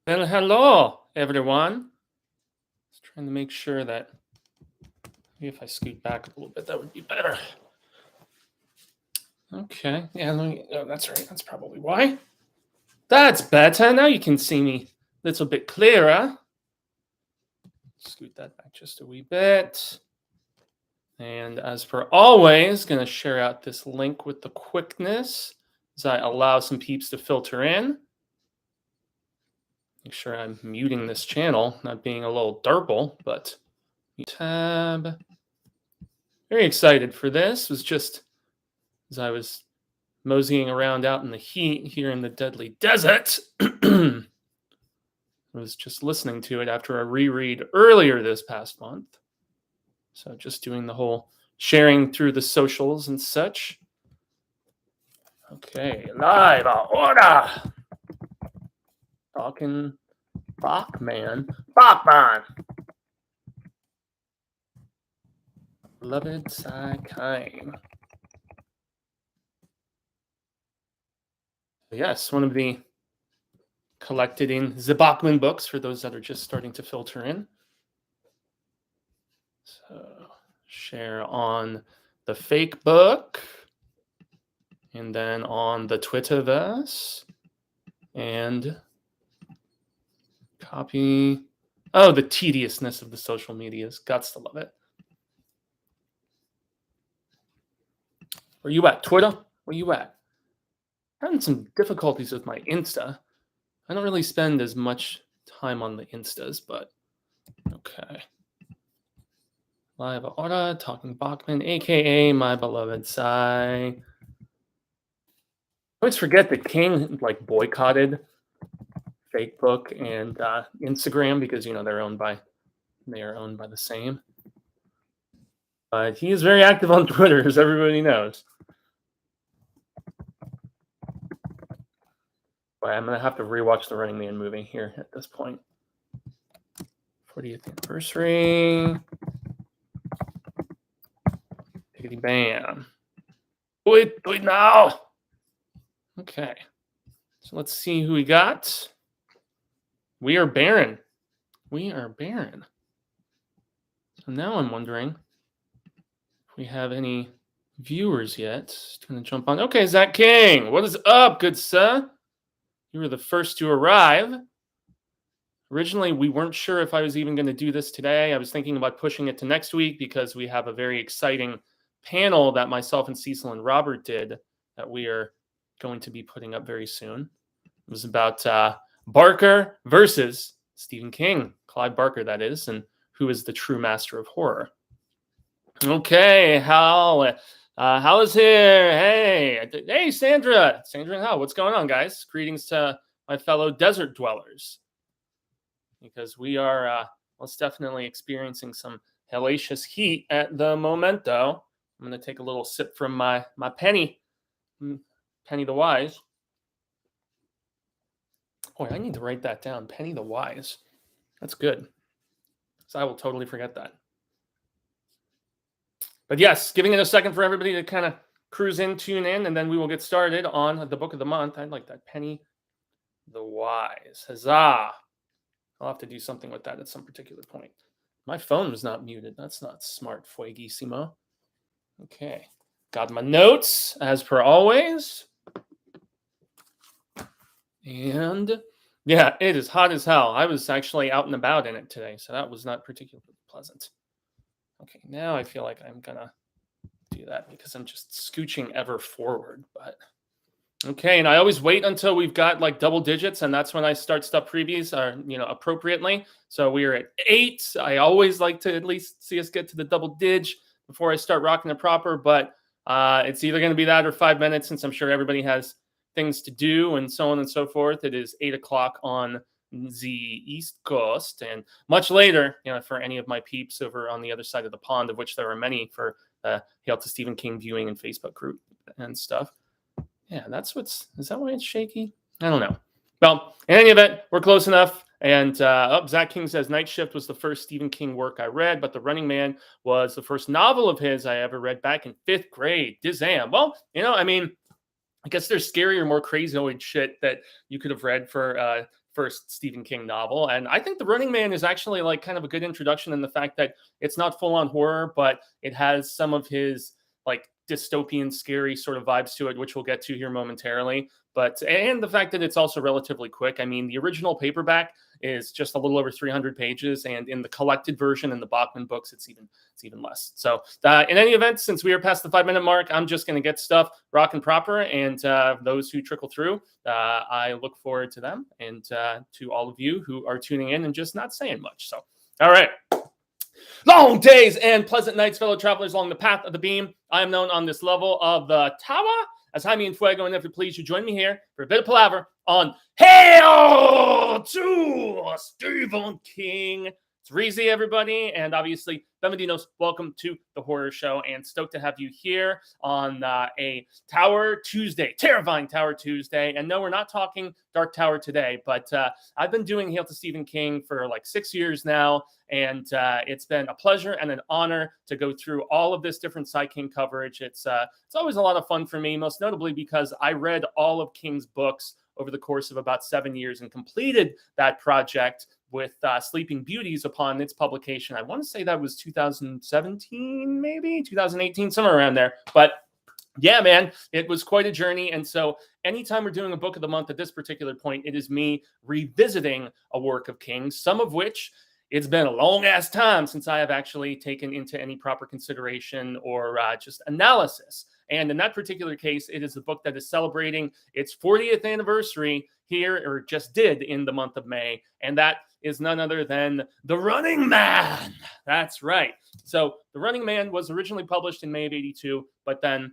Well, hello, everyone. Just trying to make sure that maybe if I scoot back a little bit, that would be better. Okay, yeah, that's right. That's probably why. That's better. Now you can see me a little bit clearer. Scoot that back just a wee bit. And as per always, going to share out this link with the quickness as I allow some peeps to filter in. Make sure I'm muting this channel, not being a little derple, but tab. Very excited for this. It was just as I was moseying around out in the heat here in the deadly desert. I was just listening to it after a reread earlier this past month. So just doing the whole sharing through the socials and such. Okay, live order. Talking Bachman. Beloved Sai King. Yes, one of the collected in the Bachman books for those that are just starting to filter in. So share on the fake book and then on the Twitterverse and copy. Oh, the tediousness of the social medias. Gots to love it. Where you at, Twitter? Where you at? Having some difficulties with my Insta. I don't really spend as much time on the Instas, but okay. Live order, talking Bachman, aka my beloved Sai. I always forget that King boycotted Facebook and Instagram because they are owned by the same. But he is very active on Twitter, as everybody knows. But I'm gonna have to rewatch the Running Man movie here at this point. 40th anniversary. Tickety bam. Do it now. Okay. So let's see who we got. We are barren. So now I'm wondering if we have any viewers yet. Just gonna jump on. Okay, Zach King. What is up, good sir? You were the first to arrive. Originally, we weren't sure if I was even going to do this today. I was thinking about pushing it to next week because we have a very exciting panel that myself and Cecil and Robert did that we are going to be putting up very soon. It was about Barker versus Stephen King, Clive Barker, that is, and who is the true master of horror. Okay, Hal is here. Hey, Sandra and Hal, what's going on, guys? Greetings to my fellow desert dwellers, because we are most definitely experiencing some hellacious heat at the momento. I'm going to take a little sip from my Penny the Wise. Boy, I need to write that down. Penny the Wise. That's good. So I will totally forget that. But yes, giving it a second for everybody to kind of cruise in, tune in, and then we will get started on the book of the month. I like that. Penny the Wise. Huzzah. I'll have to do something with that at some particular point. My phone was not muted. That's not smart, Fueguissimo. Okay. Got my notes, as per always. And yeah, it is hot as hell. I was actually out and about in it today, so that was not particularly pleasant. Okay, now I feel like I'm going to do that because I'm just scooching ever forward. But okay, and I always wait until we've got like double digits, and that's when I start stuff previews, appropriately. So we are at 8. I always like to at least see us get to the double dig before I start rocking it proper. But it's either going to be that or 5 minutes, since I'm sure everybody has things to do and so on and so forth. It is 8 o'clock on the East Coast, and much later, for any of my peeps over on the other side of the pond, of which there are many for Hail to Stephen King viewing and Facebook group and stuff. Yeah, is that why it's shaky? I don't know. Well, in any event, we're close enough. And Zach King says, Night Shift was the first Stephen King work I read, but The Running Man was the first novel of his I ever read back in 5th grade. Dizam. Well, I guess there's scarier, more crazy shit that you could have read for first Stephen King novel. And I think The Running Man is actually like kind of a good introduction in the fact that it's not full on horror, but it has some of his like dystopian, scary sort of vibes to it, which we'll get to here momentarily. But and the fact that it's also relatively quick. I mean, the original paperback is just a little over 300 pages, and in the collected version in the Bachman books, it's even less. So in any event, since we are past the 5-minute mark, I'm just going to get stuff rock and proper, and those who trickle through, I look forward to them, and to all of you who are tuning in and just not saying much. So, all right. Long days and pleasant nights, fellow travelers along the path of the beam. I am known on this level of the tower as Jaime and Fuego, and if you please, you join me here for a bit of palaver on Hail to Stephen King. It's Reezy, everybody, and obviously, Bemadinos, welcome to the horror show, and stoked to have you here on a Tower Tuesday, terrifying Tower Tuesday. And no, we're not talking Dark Tower today, but I've been doing Hail to Stephen King for like 6 years now, and it's been a pleasure and an honor to go through all of this different Sai King coverage. It's always a lot of fun for me, most notably because I read all of King's books over the course of about 7 years and completed that project with Sleeping Beauties upon its publication. I want to say that was 2017, maybe 2018, somewhere around there. But yeah, man, it was quite a journey. And so anytime we're doing a book of the month at this particular point, it is me revisiting a work of King, some of which it's been a long ass time since I have actually taken into any proper consideration or just analysis. And in that particular case, it is the book that is celebrating its 40th anniversary here, or just did in the month of May. And that is none other than The Running Man. That's right. So The Running Man was originally published in May of 82, but then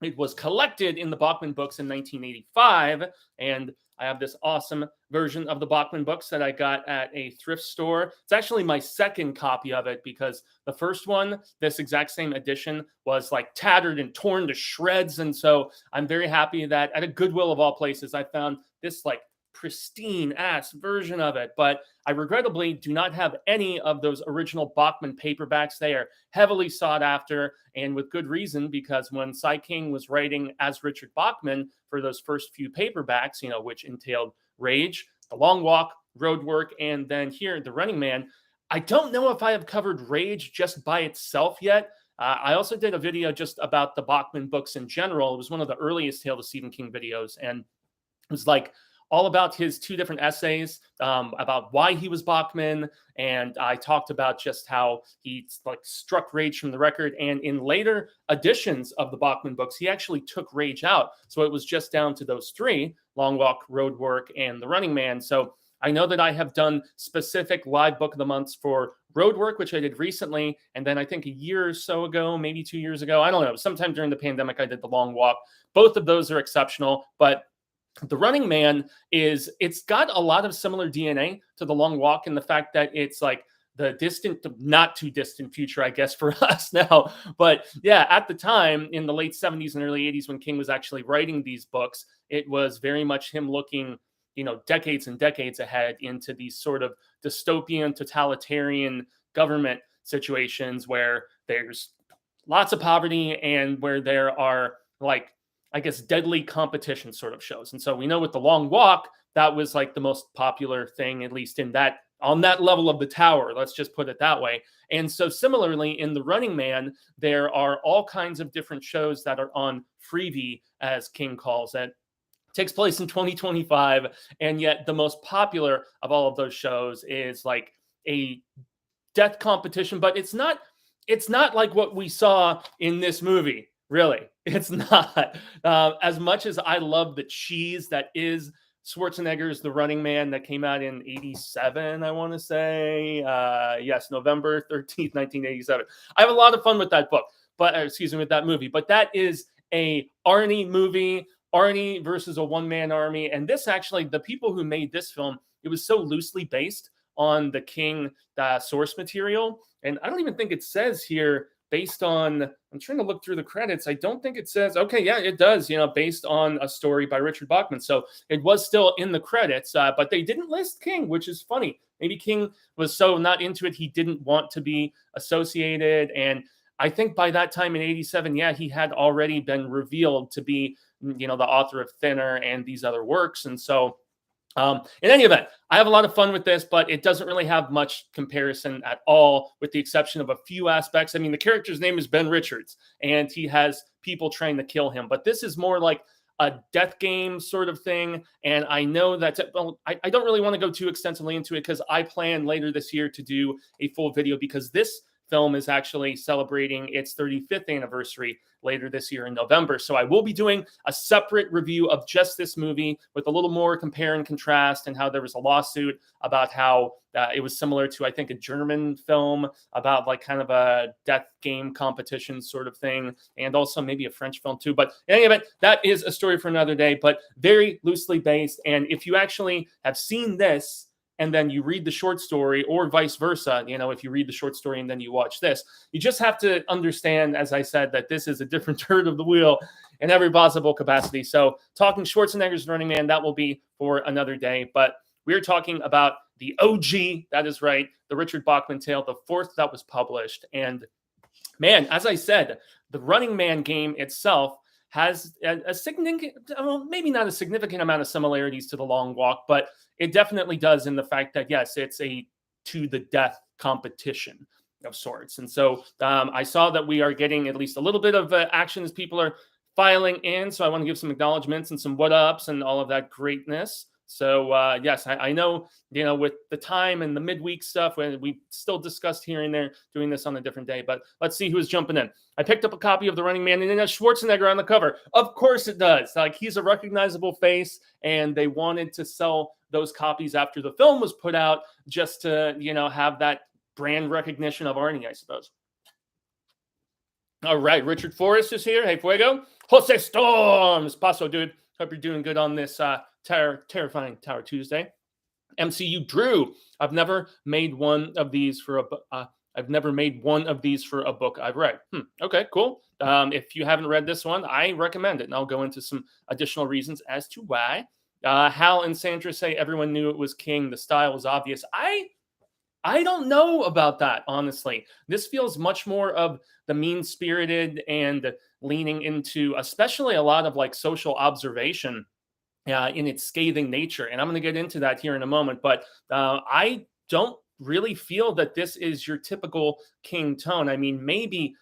it was collected in the Bachman books in 1985. And I have this awesome version of the Bachman books that I got at a thrift store. It's actually my second copy of it because the first one, this exact same edition, was like tattered and torn to shreds. And so I'm very happy that at a Goodwill of all places, I found this like pristine ass version of it. But I regrettably do not have any of those original Bachman paperbacks. They are heavily sought after, and with good reason, because when Sai King was writing as Richard Bachman for those first few paperbacks, you know, which entailed Rage, The Long Walk, Road Work, and then here, The Running Man, I don't know if I have covered Rage just by itself yet. I also did a video just about the Bachman books in general. It was one of the earliest Hail to Stephen King videos, and it was like all about his two different essays about why he was Bachman, and I talked about just how he like struck Rage from the record. And in later editions of the Bachman books, he actually took Rage out, so it was just down to those three: Long Walk, Road Work, and The Running Man. So I know that I have done specific live book of the months for Road Work, which I did recently, and then I think a year or so ago, maybe 2 years ago, I don't know, sometime during the pandemic, I did The Long Walk. Both of those are exceptional, but The Running Man it's got a lot of similar DNA to The Long Walk in the fact that it's like the distant, not too distant future, I guess, for us now. But yeah, at the time in the late 70s and early 80s when King was actually writing these books, it was very much him looking, you know, decades and decades ahead into these sort of dystopian, totalitarian government situations where there's lots of poverty and where there are like, I guess, deadly competition sort of shows. And so we know with The Long Walk, that was like the most popular thing, at least in that, on that level of the tower, let's just put it that way. And so similarly in The Running Man, there are all kinds of different shows that are on Freevee, as King calls it. It takes place in 2025. And yet the most popular of all of those shows is like a death competition, but it's not like what we saw in this movie. Really, it's not. As much as I love the cheese that is Schwarzenegger's The Running Man that came out in 87, I want to say. Yes, November 13th, 1987. I have a lot of fun with that book, but with that movie. But that is a Arnie movie, Arnie versus a one-man army. And this actually, the people who made this film, it was so loosely based on the King source material. And I don't even think it says here, based on, I'm trying to look through the credits. I don't think it says, okay, yeah, it does, you know, based on a story by Richard Bachman. So it was still in the credits, but they didn't list King, which is funny. Maybe King was so not into it, he didn't want to be associated. And I think by that time in 87, yeah, he had already been revealed to be, you know, the author of Thinner and these other works. And so In any event, I have a lot of fun with this, but it doesn't really have much comparison at all, with the exception of a few aspects. I mean, the character's name is Ben Richards, and he has people trying to kill him, but this is more like a death game sort of thing. And I know that, well, I don't really want to go too extensively into it because I plan later this year to do a full video, because this film is actually celebrating its 35th anniversary later this year in November. So I will be doing a separate review of just this movie with a little more compare and contrast, and how there was a lawsuit about how it was similar to, I think, a German film about like kind of a death game competition sort of thing, and also maybe a French film too. But in any event, that is a story for another day, but very loosely based. And if you actually have seen this and then you read the short story, or vice versa, if you read the short story and then you watch this, you just have to understand, as I said, that this is a different turn of the wheel in every possible capacity. So talking Schwarzenegger's Running Man, that will be for another day. But we're talking about the OG, that is right, the Richard Bachman tale, the fourth that was published. And man, as I said, the Running Man game itself has a significant, well, maybe not a significant amount of similarities to The Long Walk, but it definitely does, in the fact that, yes, it's a to the death competition of sorts. And so I saw that we are getting at least a little bit of action as people are filing in. So I want to give some acknowledgments and some what ups and all of that greatness. So yes, I know, with the time and the midweek stuff, when we still discussed here and there doing this on a different day, but let's see who's jumping in. I picked up a copy of The Running Man, and it has Schwarzenegger on the cover. Of course it does. Like, he's a recognizable face, and they wanted to sell those copies after the film was put out, just to, have that brand recognition of Arnie, I suppose. All right, Richard Forrest is here. Hey, Fuego. Jose Storms. Paso, dude. Hope you're doing good on this terrifying Tower Tuesday. MCU Drew. I've never made one of these for a book I've read. Okay, cool. If you haven't read this one, I recommend it, and I'll go into some additional reasons as to why. Hal and Sandra say everyone knew it was King. The style was obvious. I don't know about that, honestly. This feels much more of the mean-spirited and leaning into, especially, a lot of like social observation in its scathing nature. And I'm going to get into that here in a moment. But I don't really feel that this is your typical King tone. I mean, maybe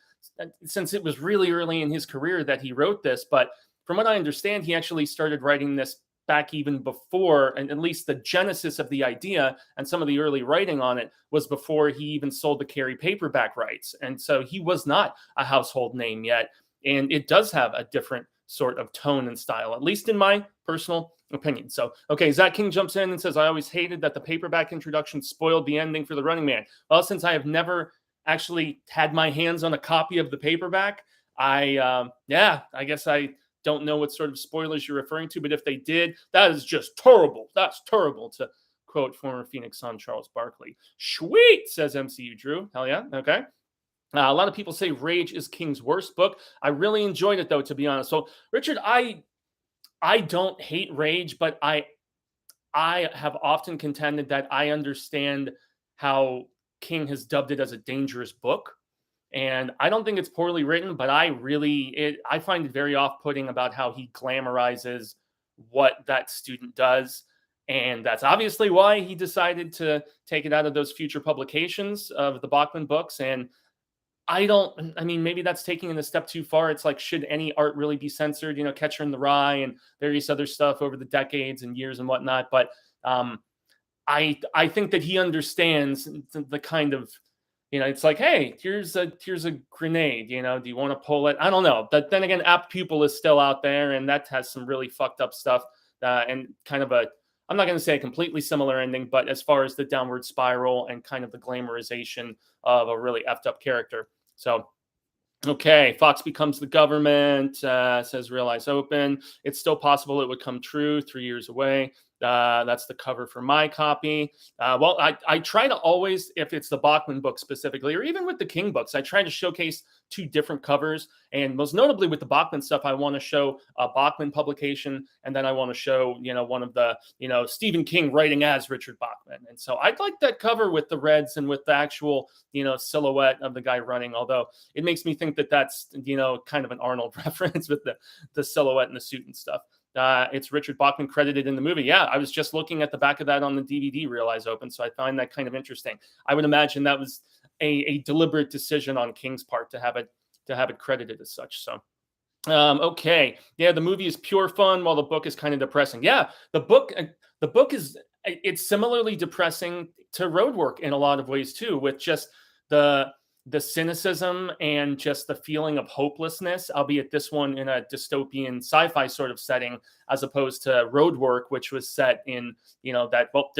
since it was really early in his career that he wrote this, but from what I understand, he actually started writing this back even before, and at least the genesis of the idea and some of the early writing on it was before he even sold the Carey paperback rights. And so he was not a household name yet. And it does have a different sort of tone and style, at least in my personal opinion. So, okay, Zach King jumps in and says, I always hated that the paperback introduction spoiled the ending for The Running Man. Well, since I have never actually had my hands on a copy of the paperback, I guess I don't know what sort of spoilers you're referring to, but if they did, that is just terrible. That's terrible, to quote former Phoenix Sun Charles Barkley. Sweet, says MCU Drew. Hell yeah, okay. A lot of people say Rage is King's worst book. I really enjoyed it, though, to be honest. So, Richard, I don't hate Rage, but I have often contended that I understand how King has dubbed it as a dangerous book. And I don't think it's poorly written, but I find it very off-putting about how he glamorizes what that student does. And that's obviously why he decided to take it out of those future publications of the Bachman books. And maybe that's taking it a step too far. It's like, should any art really be censored? Catcher in the Rye and various other stuff over the decades and years and whatnot. But I think that he understands the kind of, it's like, hey, here's a grenade. Do you want to pull it? I don't know. But then again, Apt Pupil is still out there, and that has some really fucked up stuff and kind of I'm not going to say a completely similar ending, but as far as the downward spiral and kind of the glamorization of a really effed up character. So, okay, Fox becomes the government, says Real Eyes Open. It's still possible it would come true 3 years away. That's the cover for my copy. Well, I try to always, if it's the Bachman book specifically, or even with the King books, I try to showcase two different covers. And most notably with the Bachman stuff, I want to show a Bachman publication, and then I want to show, one of the, Stephen King writing as Richard Bachman. And so I'd like that cover with the reds and with the actual, silhouette of the guy running, although it makes me think that that's, kind of an Arnold reference with the silhouette and the suit and stuff. it's Richard Bachman credited in the movie. Yeah, I was just looking at the back of that on the DVD reel eyes open, so I find that kind of interesting. I would imagine that was a deliberate decision on King's part to have it credited as such. So okay, yeah, the movie is pure fun while the book is kind of depressing. Yeah, the book is it's similarly depressing to Roadwork in a lot of ways too, with just the cynicism and just the feeling of hopelessness, albeit this one in a dystopian sci-fi sort of setting, as opposed to Roadwork, which was set in, that, well,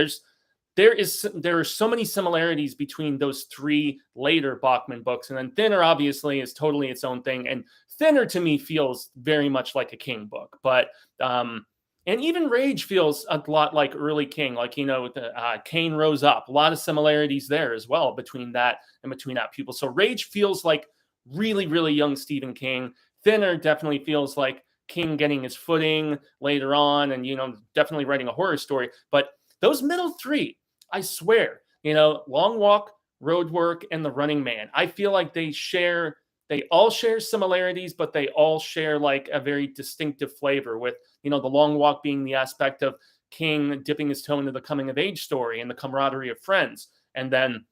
there are so many similarities between those three later Bachman books. And then Thinner obviously is totally its own thing. And Thinner to me feels very much like a King book, but and even Rage feels a lot like early King, like, Cain Rose Up. A lot of similarities there as well between that and between that pupil. So Rage feels like really, really young Stephen King. Thinner definitely feels like King getting his footing later on and, definitely writing a horror story. But those middle three, I swear, Long Walk, Roadwork, and The Running Man, I feel like they all share similarities, but they all share like a very distinctive flavor, with, the Long Walk being the aspect of King dipping his toe into the coming of age story and the camaraderie of friends. And then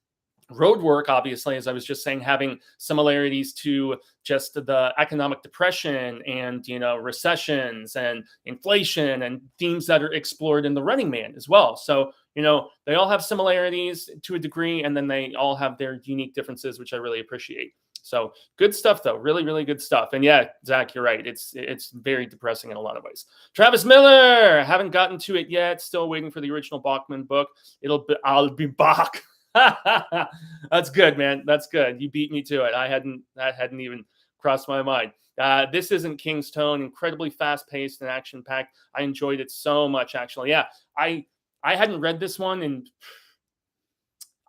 Roadwork, obviously, as I was just saying, having similarities to just the economic depression and, recessions and inflation and themes that are explored in The Running Man as well. So, they all have similarities to a degree, and then they all have their unique differences, which I really appreciate. So good stuff, though. Really, really good stuff. And yeah, Zach, you're right. It's very depressing in a lot of ways. Travis Miller, haven't gotten to it yet. Still waiting for the original Bachman book. I'll be Bach. That's good, man. That's good. You beat me to it. That hadn't even crossed my mind. This isn't King's tone. Incredibly fast-paced and action-packed. I enjoyed it so much, actually. Yeah, I hadn't read this one, and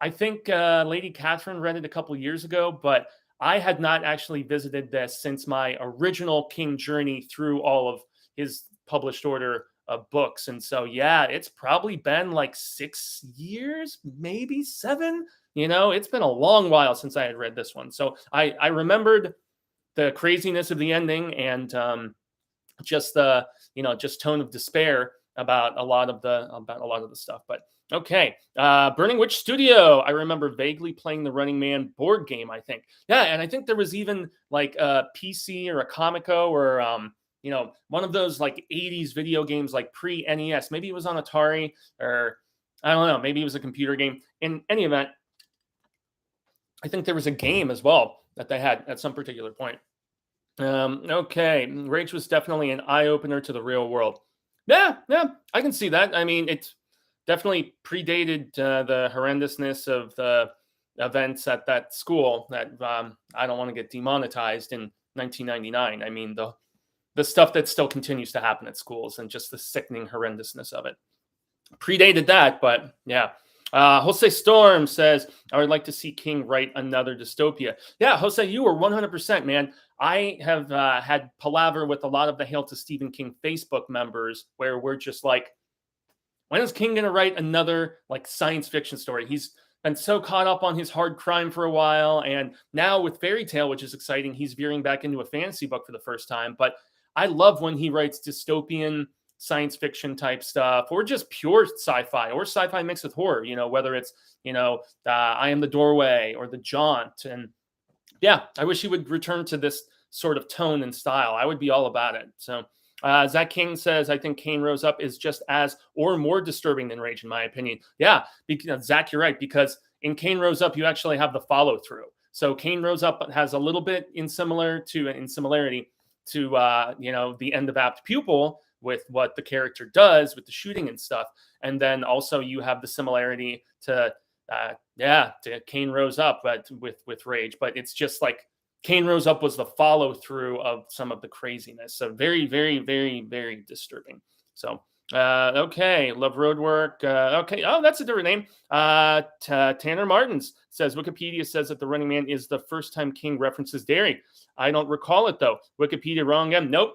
I think Lady Catherine read it a couple years ago, but I had not actually visited this since my original King journey through all of his published order of books. And so, yeah, it's probably been like 6 years, maybe 7. It's been a long while since I had read this one. So I remembered the craziness of the ending and just the, just tone of despair about a lot of the stuff. But okay. Burning Witch Studio. I remember vaguely playing the Running Man board game, I think. Yeah, and I think there was even like a PC or a Comico or one of those like 80s video games, like pre-NES. Maybe it was on Atari, or I don't know, maybe it was a computer game. In any event, I think there was a game as well that they had at some particular point. Okay. Rage was definitely an eye-opener to the real world. Yeah, I can see that. I mean, it's definitely predated the horrendousness of the events at that school that I don't want to get demonetized in 1999. I mean, the stuff that still continues to happen at schools and just the sickening horrendousness of it predated that. But yeah. Jose Storm says, I would like to see King write another dystopia. Yeah, Jose, you were 100%, man. I have had palaver with a lot of the Hail to Stephen King Facebook members where we're just like, when is King going to write another like science fiction story? He's been so caught up on his hard crime for a while. And now with Fairy Tale, which is exciting, he's veering back into a fantasy book for the first time. But I love when he writes dystopian science fiction type stuff, or just pure sci-fi, or sci-fi mixed with horror, whether it's, I Am the Doorway or The Jaunt. And yeah, I wish he would return to this sort of tone and style. I would be all about it. So Zach King says, I think Cain Rose Up is just as or more disturbing than Rage, in my opinion. Yeah, because, Zach, you're right, because in Cain Rose Up, you actually have the follow through. So Cain Rose Up has a little bit in similarity to the end of Apt Pupil, with what the character does with the shooting and stuff. And then also you have the similarity to Cain Rose Up, but with Rage. But it's just like Cain Rose Up was the follow through of some of the craziness. So very, very, very, very disturbing. So, okay. Love Roadwork. Okay. Oh, that's a different name. Tanner Martins says, Wikipedia says that The Running Man is the first time King references dairy. I don't recall it though. Wikipedia wrong again. Nope.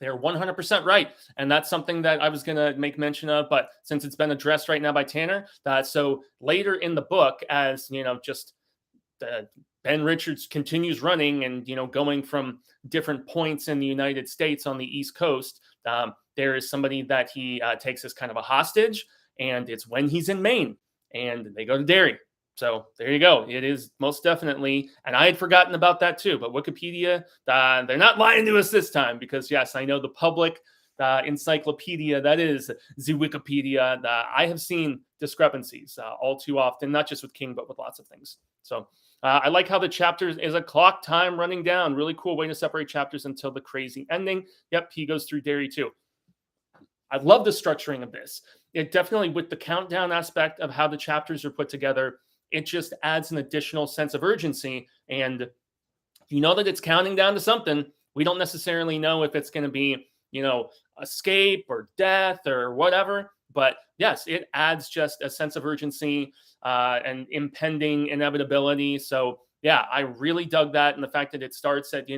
They're 100% right. And that's something that I was going to make mention of, but since it's been addressed right now by Tanner, so later in the book, as just Ben Richards continues running and, going from different points in the United States on the East Coast. There is somebody that he takes as kind of a hostage, and it's when he's in Maine, and they go to Derry. So there you go. It is most definitely, and I had forgotten about that too, but Wikipedia, they're not lying to us this time, because yes, I know the public encyclopedia, that is the Wikipedia, I have seen discrepancies all too often, not just with King, but with lots of things. So I like how the chapters is a clock time running down. Really cool way to separate chapters until the crazy ending. Yep, he goes through Derry too. I love the structuring of this. It definitely, with the countdown aspect of how the chapters are put together, it just adds an additional sense of urgency. And you know that it's counting down to something. We don't necessarily know if it's going to be, escape or death or whatever. But yes, it adds just a sense of urgency and impending inevitability. So yeah, I really dug that. And the fact that it starts at,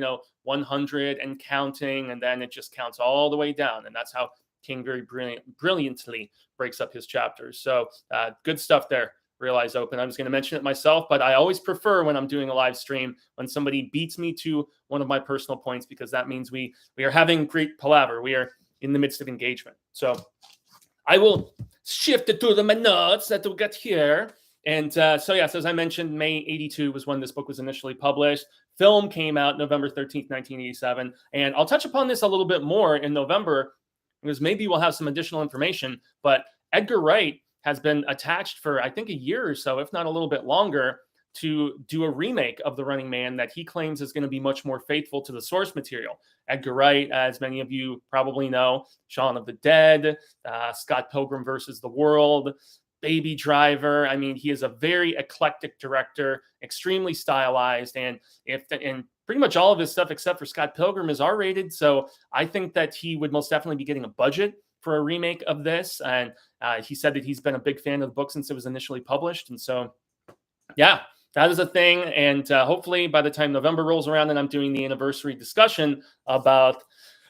100 and counting, and then it just counts all the way down. And that's how King very brilliantly breaks up his chapters. So good stuff there. Real eyes open. I was going to mention it myself, but I always prefer when I'm doing a live stream when somebody beats me to one of my personal points, because that means we are having great palaver. We are in the midst of engagement. So I will shift it to the notes that we got here. And so yes, as I mentioned, May 82 was when this book was initially published. Film came out November 13th, 1987. And I'll touch upon this a little bit more in November, because maybe we'll have some additional information. But Edgar Wright has been attached for, I think, a year or so, if not a little bit longer, to do a remake of The Running Man that he claims is going to be much more faithful to the source material. Edgar Wright, as many of you probably know, Shaun of the Dead, Scott Pilgrim versus the World, Baby Driver. I mean, he is a very eclectic director, extremely stylized, and pretty much all of his stuff except for Scott Pilgrim is R-rated. So I think that he would most definitely be getting a budget for a remake of this. And he said that he's been a big fan of the book since it was initially published. And so, yeah, that is a thing. And hopefully by the time November rolls around and I'm doing the anniversary discussion about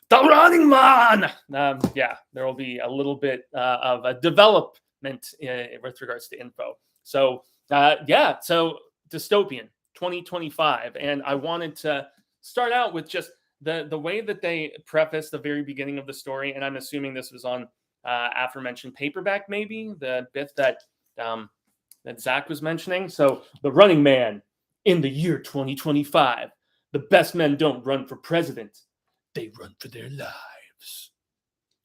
The Running Man, there will be a little bit of a development with regards to info. So, so Dystopian 2025. And I wanted to start out with just the way that they preface the very beginning of the story, and I'm assuming this was on aforementioned paperback, maybe the bit that Zach was mentioning. So, The Running Man in the year 2025. The best men don't run for president; they run for their lives.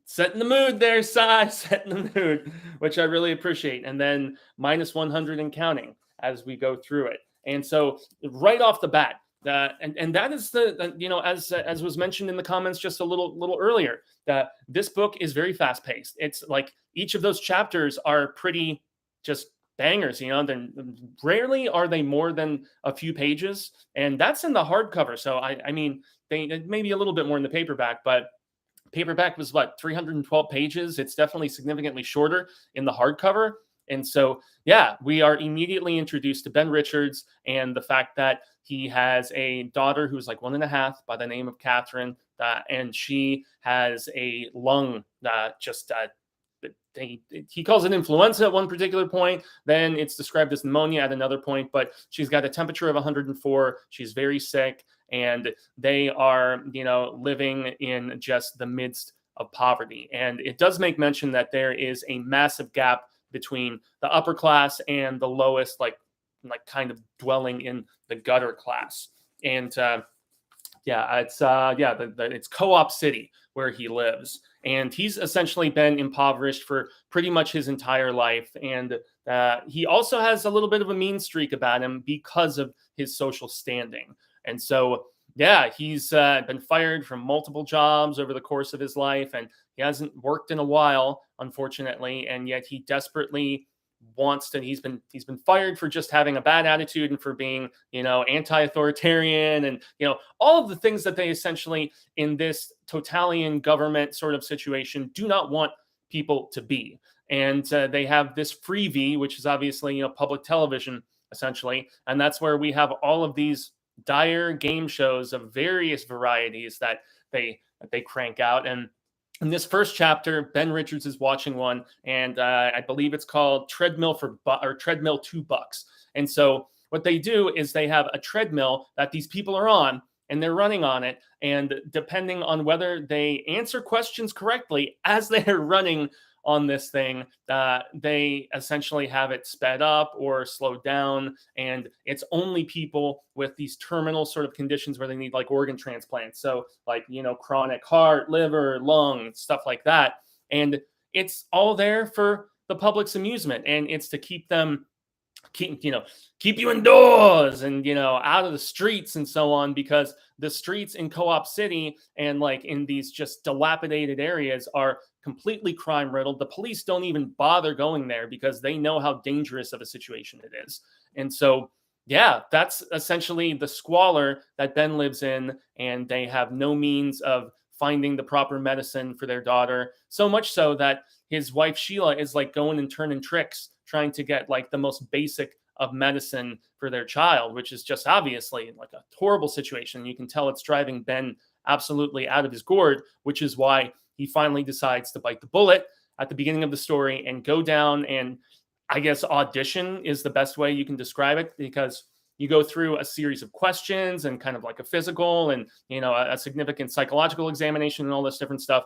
Setting the mood there, Sai. Setting the mood, which I really appreciate. And then minus 100 and counting as we go through it. And so, right off the bat. And that is as was mentioned in the comments just a little earlier, that this book is very fast paced. It's like each of those chapters are pretty just bangers. Then rarely are they more than a few pages, and that's in the hardcover. So I mean, they maybe a little bit more in the paperback, but paperback was 312 pages. It's definitely significantly shorter in the hardcover. And so, yeah, we are immediately introduced to Ben Richards and the fact that he has a daughter who's 1.5 by the name of Catherine, and she has a lung, he calls it influenza at one particular point. Then it's described as pneumonia at another point, but she's got a temperature of 104. She's very sick, and they are, living in just the midst of poverty. And it does make mention that there is a massive gap between the upper class and the lowest, kind of dwelling in the gutter class. And it's Co-op City where he lives, and he's essentially been impoverished for pretty much his entire life. And he also has a little bit of a mean streak about him because of his social standing. And so, yeah, he's been fired from multiple jobs over the course of his life, and he hasn't worked in a while, unfortunately. And yet he desperately wants to. He's been fired for just having a bad attitude and for being, anti-authoritarian, and all of the things that they essentially in this totalitarian government sort of situation do not want people to be. And they have this freebie, which is obviously public television essentially, and that's where we have all of these dire game shows of various varieties that they crank out. And in this first chapter, Ben Richards is watching one, and I believe it's called Treadmill $2. And so what they do is they have a treadmill that these people are on, and they're running on it. And depending on whether they answer questions correctly as they're running on this thing, they essentially have it sped up or slowed down. And it's only people with these terminal sort of conditions where they need like organ transplants. So like, chronic heart, liver, lung, stuff like that. And it's all there for the public's amusement. And it's to keep them keep you indoors and out of the streets and so on, because the streets in Co-op City and like in these just dilapidated areas are completely crime riddled. The police don't even bother going there because they know how dangerous of a situation it is. And so that's essentially the squalor that Ben lives in, and they have no means of finding the proper medicine for their daughter, so much so that his wife Sheila is like going and turning tricks trying to get like the most basic of medicine for their child, which is just obviously like a horrible situation. You can tell it's driving Ben absolutely out of his gourd, which is why he finally decides to bite the bullet at the beginning of the story and go down and, I guess, audition is the best way you can describe it, because you go through a series of questions and kind of like a physical and, a significant psychological examination and all this different stuff.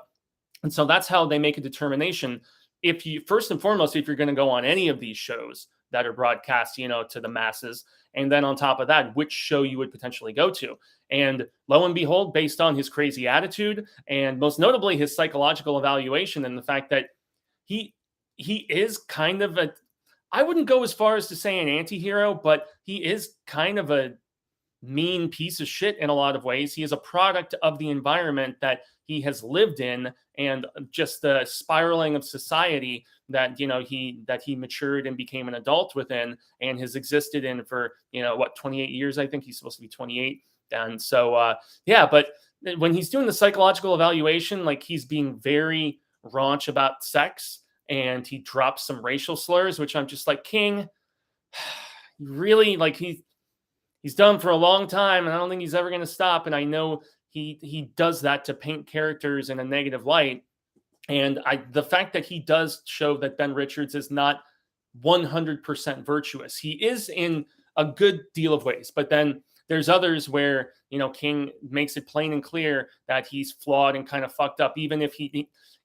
And so that's how they make a determination. If you, first and foremost, if you're going to go on any of these shows that are broadcast, to the masses, and then on top of that, which show you would potentially go to. And lo and behold, based on his crazy attitude and most notably his psychological evaluation and the fact that he is kind of I wouldn't go as far as to say an anti-hero, but he is kind of a mean piece of shit in a lot of ways. He is a product of the environment that he has lived in and just the spiraling of society that, he matured and became an adult within and has existed in for, 28 years, I think he's supposed to be 28. And so, but when he's doing the psychological evaluation, like he's being very raunch about sex and he drops some racial slurs, which I'm just like, King, really, like he's done for a long time and I don't think he's ever going to stop. And I know he does that to paint characters in a negative light. And the fact that he does show that Ben Richards is not 100% virtuous. He is in a good deal of ways, but then there's others where, King makes it plain and clear that he's flawed and kind of fucked up, even if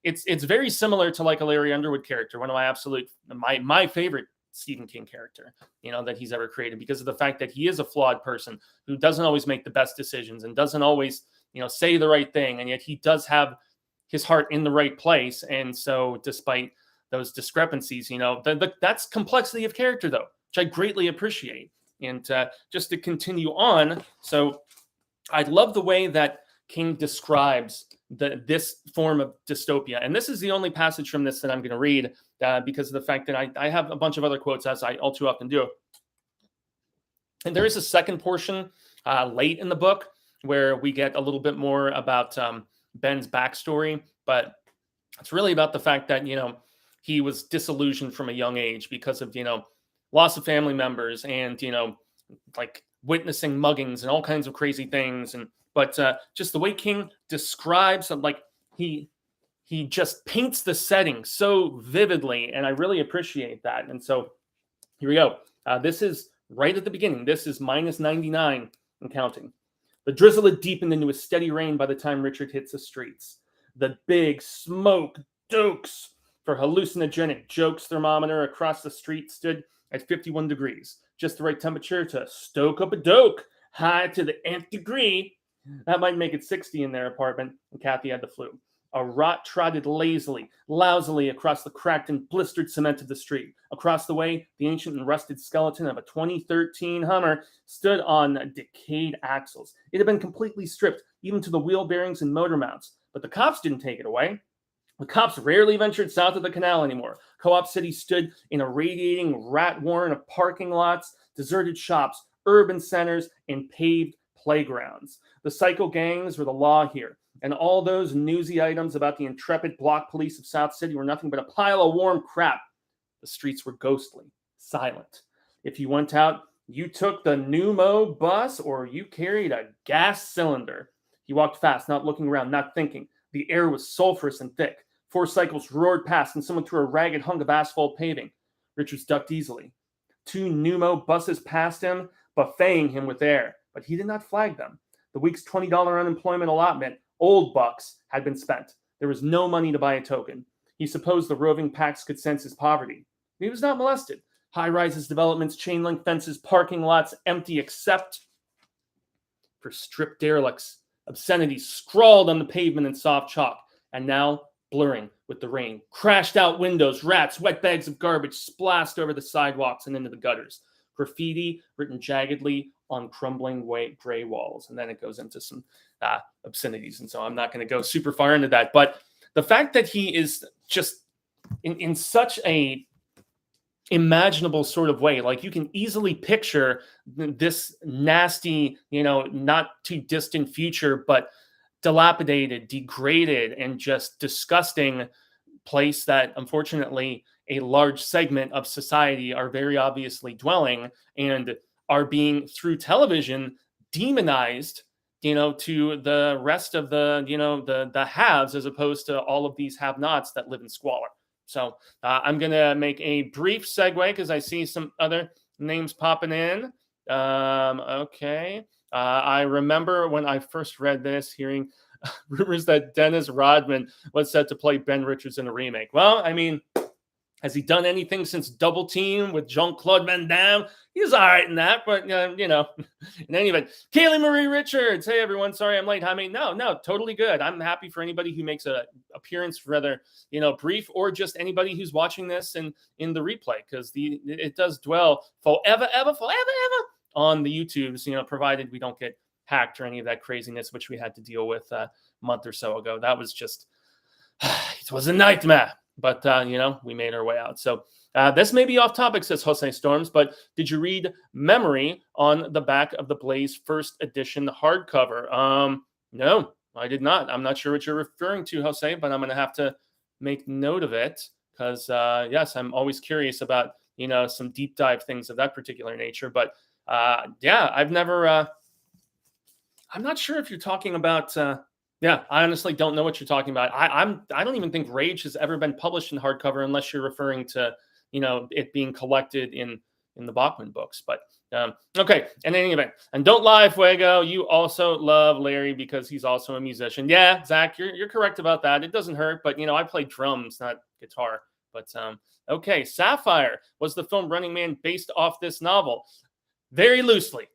it's very similar to like a Larry Underwood character, one of my favorite Stephen King character, that he's ever created, because of the fact that he is a flawed person who doesn't always make the best decisions and doesn't always, say the right thing. And yet he does have his heart in the right place. And so despite those discrepancies, that's complexity of character though, which I greatly appreciate. And just to continue on, so I love the way that King describes this form of dystopia. And this is the only passage from this that I'm going to read because of the fact that I have a bunch of other quotes, as I all too often do. And there is a second portion late in the book where we get a little bit more about Ben's backstory. But it's really about the fact that, he was disillusioned from a young age because of, loss of family members and, like witnessing muggings and all kinds of crazy things. But just the way King describes, like he just paints the setting so vividly, and I really appreciate that. And so here we go. This is right at the beginning. This is -99 and counting. The drizzle had deepened into a steady rain by the time Richard hits the streets. The big smoke dokes for hallucinogenic jokes thermometer across the street stood at 51 degrees, just the right temperature to stoke up a doke, high to the nth degree. That might make it 60 in their apartment, and Kathy had the flu. A rot trotted lousily across the cracked and blistered cement of the street. Across the way, the ancient and rusted skeleton of a 2013 Hummer stood on decayed axles. It had been completely stripped, even to the wheel bearings and motor mounts. But the cops didn't take it away. The cops rarely ventured south of the canal anymore. Co-op City stood in a radiating rat warren of parking lots, deserted shops, urban centers, and paved playgrounds. The psycho gangs were the law here, and all those newsy items about the intrepid block police of South City were nothing but a pile of warm crap. The streets were ghostly, silent. If you went out, you took the Pneumo bus or you carried a gas cylinder. He walked fast, not looking around, not thinking. The air was sulfurous and thick. 4 cycles roared past and someone threw a ragged hunk of asphalt paving. Richards ducked easily. 2 pneumo buses passed him, buffeting him with air, but he did not flag them. The week's $20 unemployment allotment, old bucks, had been spent. There was no money to buy a token. He supposed the roving packs could sense his poverty. He was not molested. High-rises, developments, chain-link fences, parking lots empty except for stripped derelicts. Obscenities scrawled on the pavement in soft chalk, and now blurring with the rain. Crashed out windows, rats, wet bags of garbage splashed over the sidewalks and into the gutters. Graffiti written jaggedly on crumbling white gray walls. And then it goes into some obscenities. And so I'm not going to go super far into that. But the fact that he is just in such a imaginable sort of way, like you can easily picture this nasty, not too distant future, but dilapidated, degraded, and just disgusting place that unfortunately a large segment of society are very obviously dwelling and are being through television demonized, to the rest of the haves, as opposed to all of these have-nots that live in squalor. So I'm going to make a brief segue because I see some other names popping in. Okay. I remember when I first read this, hearing rumors that Dennis Rodman was set to play Ben Richards in a remake. Well, I mean, has he done anything since Double Team with Jean-Claude Van Damme? He's all right in that, but, in any event. Kaylee Marie Richards. Hey, everyone. Sorry I'm late. Jaime. No, totally good. I'm happy for anybody who makes a appearance, whether, brief or just anybody who's watching this in the replay, because it does dwell forever on the YouTubes, provided we don't get hacked or any of that craziness, which we had to deal with a month or so ago. That was just, it was a nightmare. But, we made our way out. So this may be off topic, says Jose Storms, but did you read Memory on the back of the Blaze first edition hardcover? No, I did not. I'm not sure what you're referring to, Jose, but I'm going to have to make note of it because, yes, I'm always curious about, some deep dive things of that particular nature. But, I've never, I'm not sure if you're talking about... Yeah, I honestly don't know what you're talking about. I don't even think Rage has ever been published in hardcover unless you're referring to, it being collected in the Bachman books. But okay, in any event, and don't lie, Fuego. You also love Larry because he's also a musician. Yeah, Zach, you're correct about that. It doesn't hurt, but I play drums, not guitar. But okay, Sapphire, was the film Running Man based off this novel? Very loosely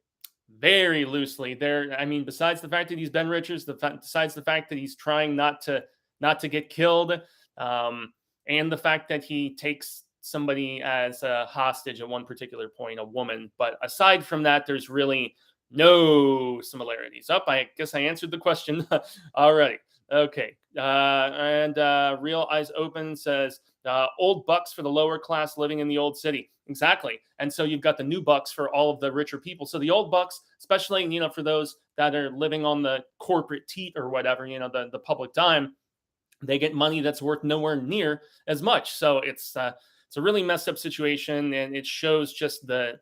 there. I mean, besides the fact that he's Ben Richards, besides the fact that he's trying not to get killed, and the fact that he takes somebody as a hostage at one particular point, a woman. But aside from that, there's really no similarities. I guess I answered the question already. Okay. And Real Eyes Open says, old bucks for the lower class living in the old city. Exactly. And so you've got the new bucks for all of the richer people. So the old bucks, especially, for those that are living on the corporate teat or whatever, the public dime, they get money that's worth nowhere near as much. So it's a really messed up situation. And it shows just the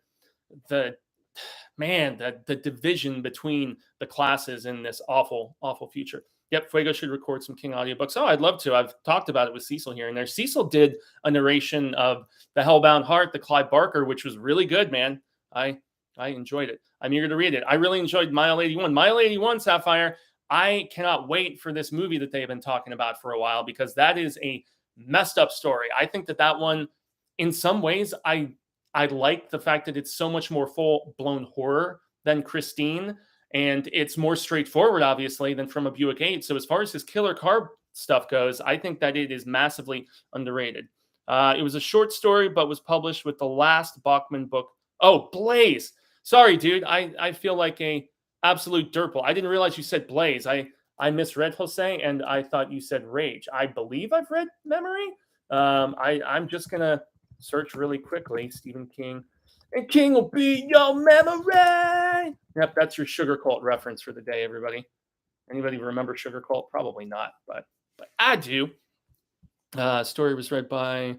division between the classes in this awful, awful future. Yep, Fuego should record some King audiobooks. Oh, I'd love to. I've talked about it with Cecil here and there. Cecil did a narration of The Hellbound Heart, the Clive Barker, which was really good, man. I enjoyed it. I'm eager to read it. I really enjoyed Mile 81. Mile 81, Sapphire, I cannot wait for this movie that they've been talking about for a while because that is a messed up story. I think that one, in some ways, I like the fact that it's so much more full-blown horror than Christine. And it's more straightforward, obviously, than From a Buick 8. So as far as his killer car stuff goes, I think that it is massively underrated. It was a short story, but was published with the last Bachman book. Oh, Blaze. Sorry, dude. I feel like a absolute dirtball. I didn't realize you said Blaze. I misread Jose, and I thought you said Rage. I believe I've read Memory. I'm just going to search really quickly. Stephen King. And King will be your memory. Yep, that's your Sugar Cult reference for the day, everybody. Anybody remember Sugar Cult? Probably not, but I do. Story was read by,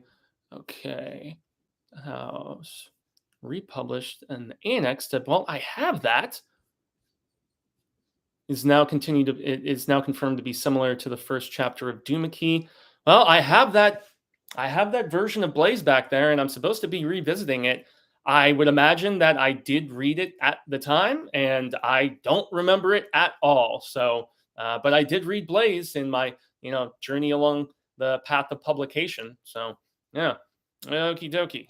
House. Republished and annexed to, well, I have that. It is now confirmed to be similar to the first chapter of Doomickey. Well, I have that version of Blaze back there, and I'm supposed to be revisiting it. I would imagine that I did read it at the time, and I don't remember it at all. So, but I did read Blaze in my, journey along the path of publication. So, yeah, okie dokie.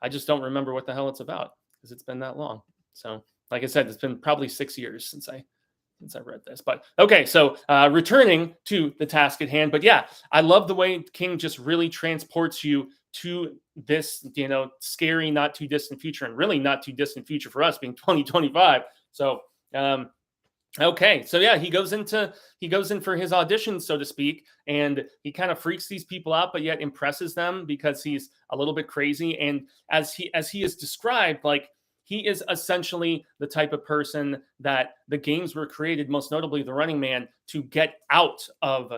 I just don't remember what the hell it's about because it's been that long. So, like I said, it's been probably 6 years since I read this. But okay, so returning to the task at hand. But yeah, I love the way King just really transports you to this, scary, not too distant future, and really not too distant future for us being 2025. So okay, so yeah, he goes in for his audition, so to speak, and he kind of freaks these people out, but yet impresses them because he's a little bit crazy. And as he is described, like, he is essentially the type of person that the games were created, most notably The Running Man, to get out of,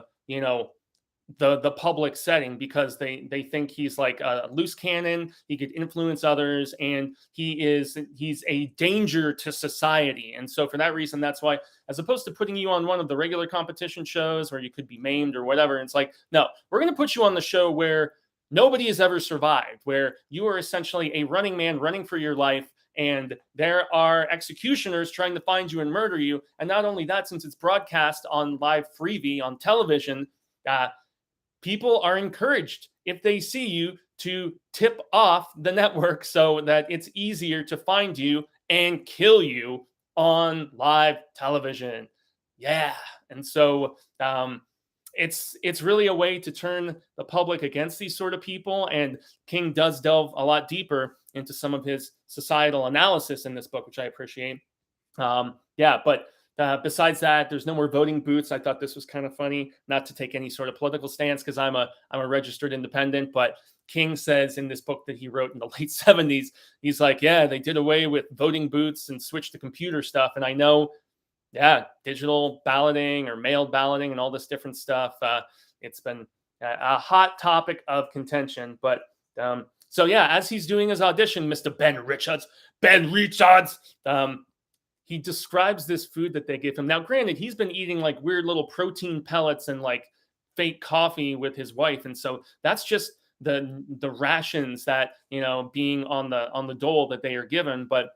the public setting, because they think he's like a loose cannon. He could influence others, and he's a danger to society. And so for that reason, that's why, as opposed to putting you on one of the regular competition shows where you could be maimed or whatever, it's like, no, we're going to put you on the show where nobody has ever survived, where you are essentially a running man running for your life, and there are executioners trying to find you and murder you. And not only that, since it's broadcast on live freebie on television, people are encouraged, if they see you, to tip off the network so that it's easier to find you and kill you on live television. Yeah. And so it's really a way to turn the public against these sort of people. And King does delve a lot deeper into some of his societal analysis in this book, which I appreciate. But besides that, there's no more voting booths. I thought this was kind of funny, not to take any sort of political stance because I'm a registered independent. But King says in this book that he wrote in the late 70s, he's like, yeah, they did away with voting booths and switched to computer stuff. And I know, yeah, digital balloting or mailed balloting and all this different stuff. It's been a hot topic of contention. But so yeah, as he's doing his audition, Mr. Ben Richards, he describes this food that they give him. Now, granted, he's been eating like weird little protein pellets and like fake coffee with his wife, and so that's just the rations that, being on the dole that they are given. But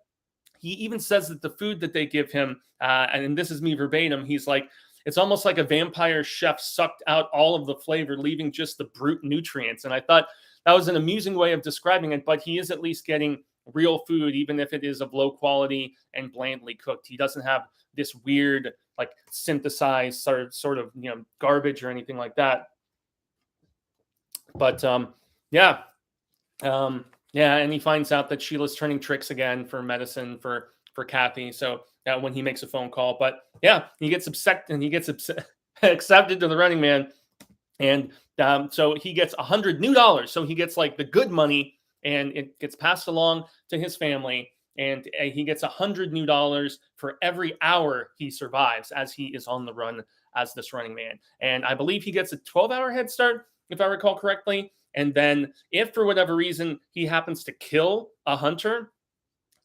he even says that the food that they give him, and this is me verbatim, he's like, it's almost like a vampire chef sucked out all of the flavor, leaving just the brute nutrients. And I thought that was an amusing way of describing it, but he is at least getting real food, even if it is of low quality and blandly cooked. He doesn't have this weird, like, synthesized sort of garbage or anything like that. But and he finds out that Sheila's turning tricks again for medicine for Kathy. So when he makes a phone call, but yeah, he gets upset and he gets accepted to the Running Man, and so he gets $100 new. So he gets like the good money, and it gets passed along to his family, and he gets $100 new for every hour he survives as he is on the run as this Running Man. And I believe he gets a 12-hour head start, if I recall correctly. And then if for whatever reason he happens to kill a hunter,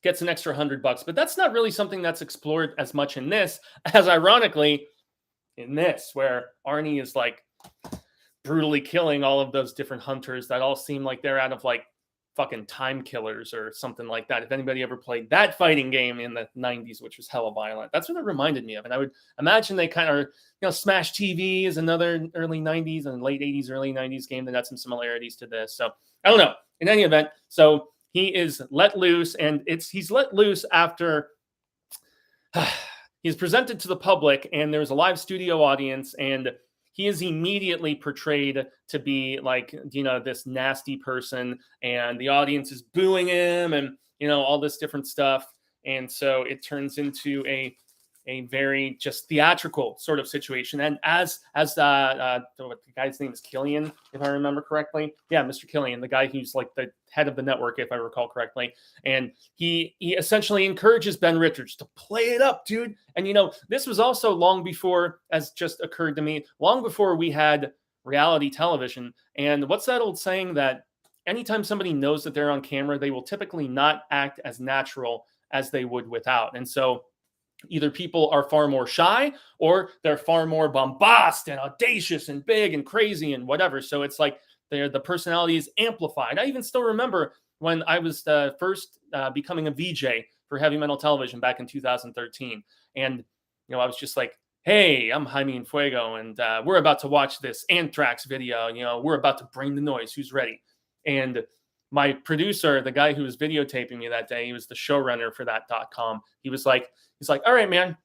gets an extra $100. But that's not really something that's explored as much in this, as ironically in this, where Arnie is like brutally killing all of those different hunters that all seem like they're out of like fucking Time Killers or something like that. If anybody ever played that fighting game in the 90s, which was hella violent, that's what it reminded me of. And I would imagine they kind of, Smash TV is another early 90s and late 80s, early 90s game that had some similarities to this. So I don't know. In any event, so he is let loose, and he's let loose after he's presented to the public, and there's a live studio audience, and he is immediately portrayed to be like, this nasty person, and the audience is booing him and, all this different stuff. And so it turns into a very just theatrical sort of situation. And as the guy's name is Killian, if I remember correctly. Yeah, Mr. Killian, the guy who's like the head of the network, if I recall correctly. And he essentially encourages Ben Richards to play it up, dude. And, this was also long before, as just occurred to me, long before we had reality television. And what's that old saying that anytime somebody knows that they're on camera, they will typically not act as natural as they would without. And so either people are far more shy or they're far more bombast and audacious and big and crazy and whatever. So it's like the personality is amplified. I even still remember when I was first becoming a VJ for heavy metal television back in 2013. And, I was just like, hey, I'm Jaime and Fuego, and we're about to watch this Anthrax video. We're about to bring the noise. Who's ready? And my producer, the guy who was videotaping me that day, he was the showrunner for that.com. He's like, all right, man,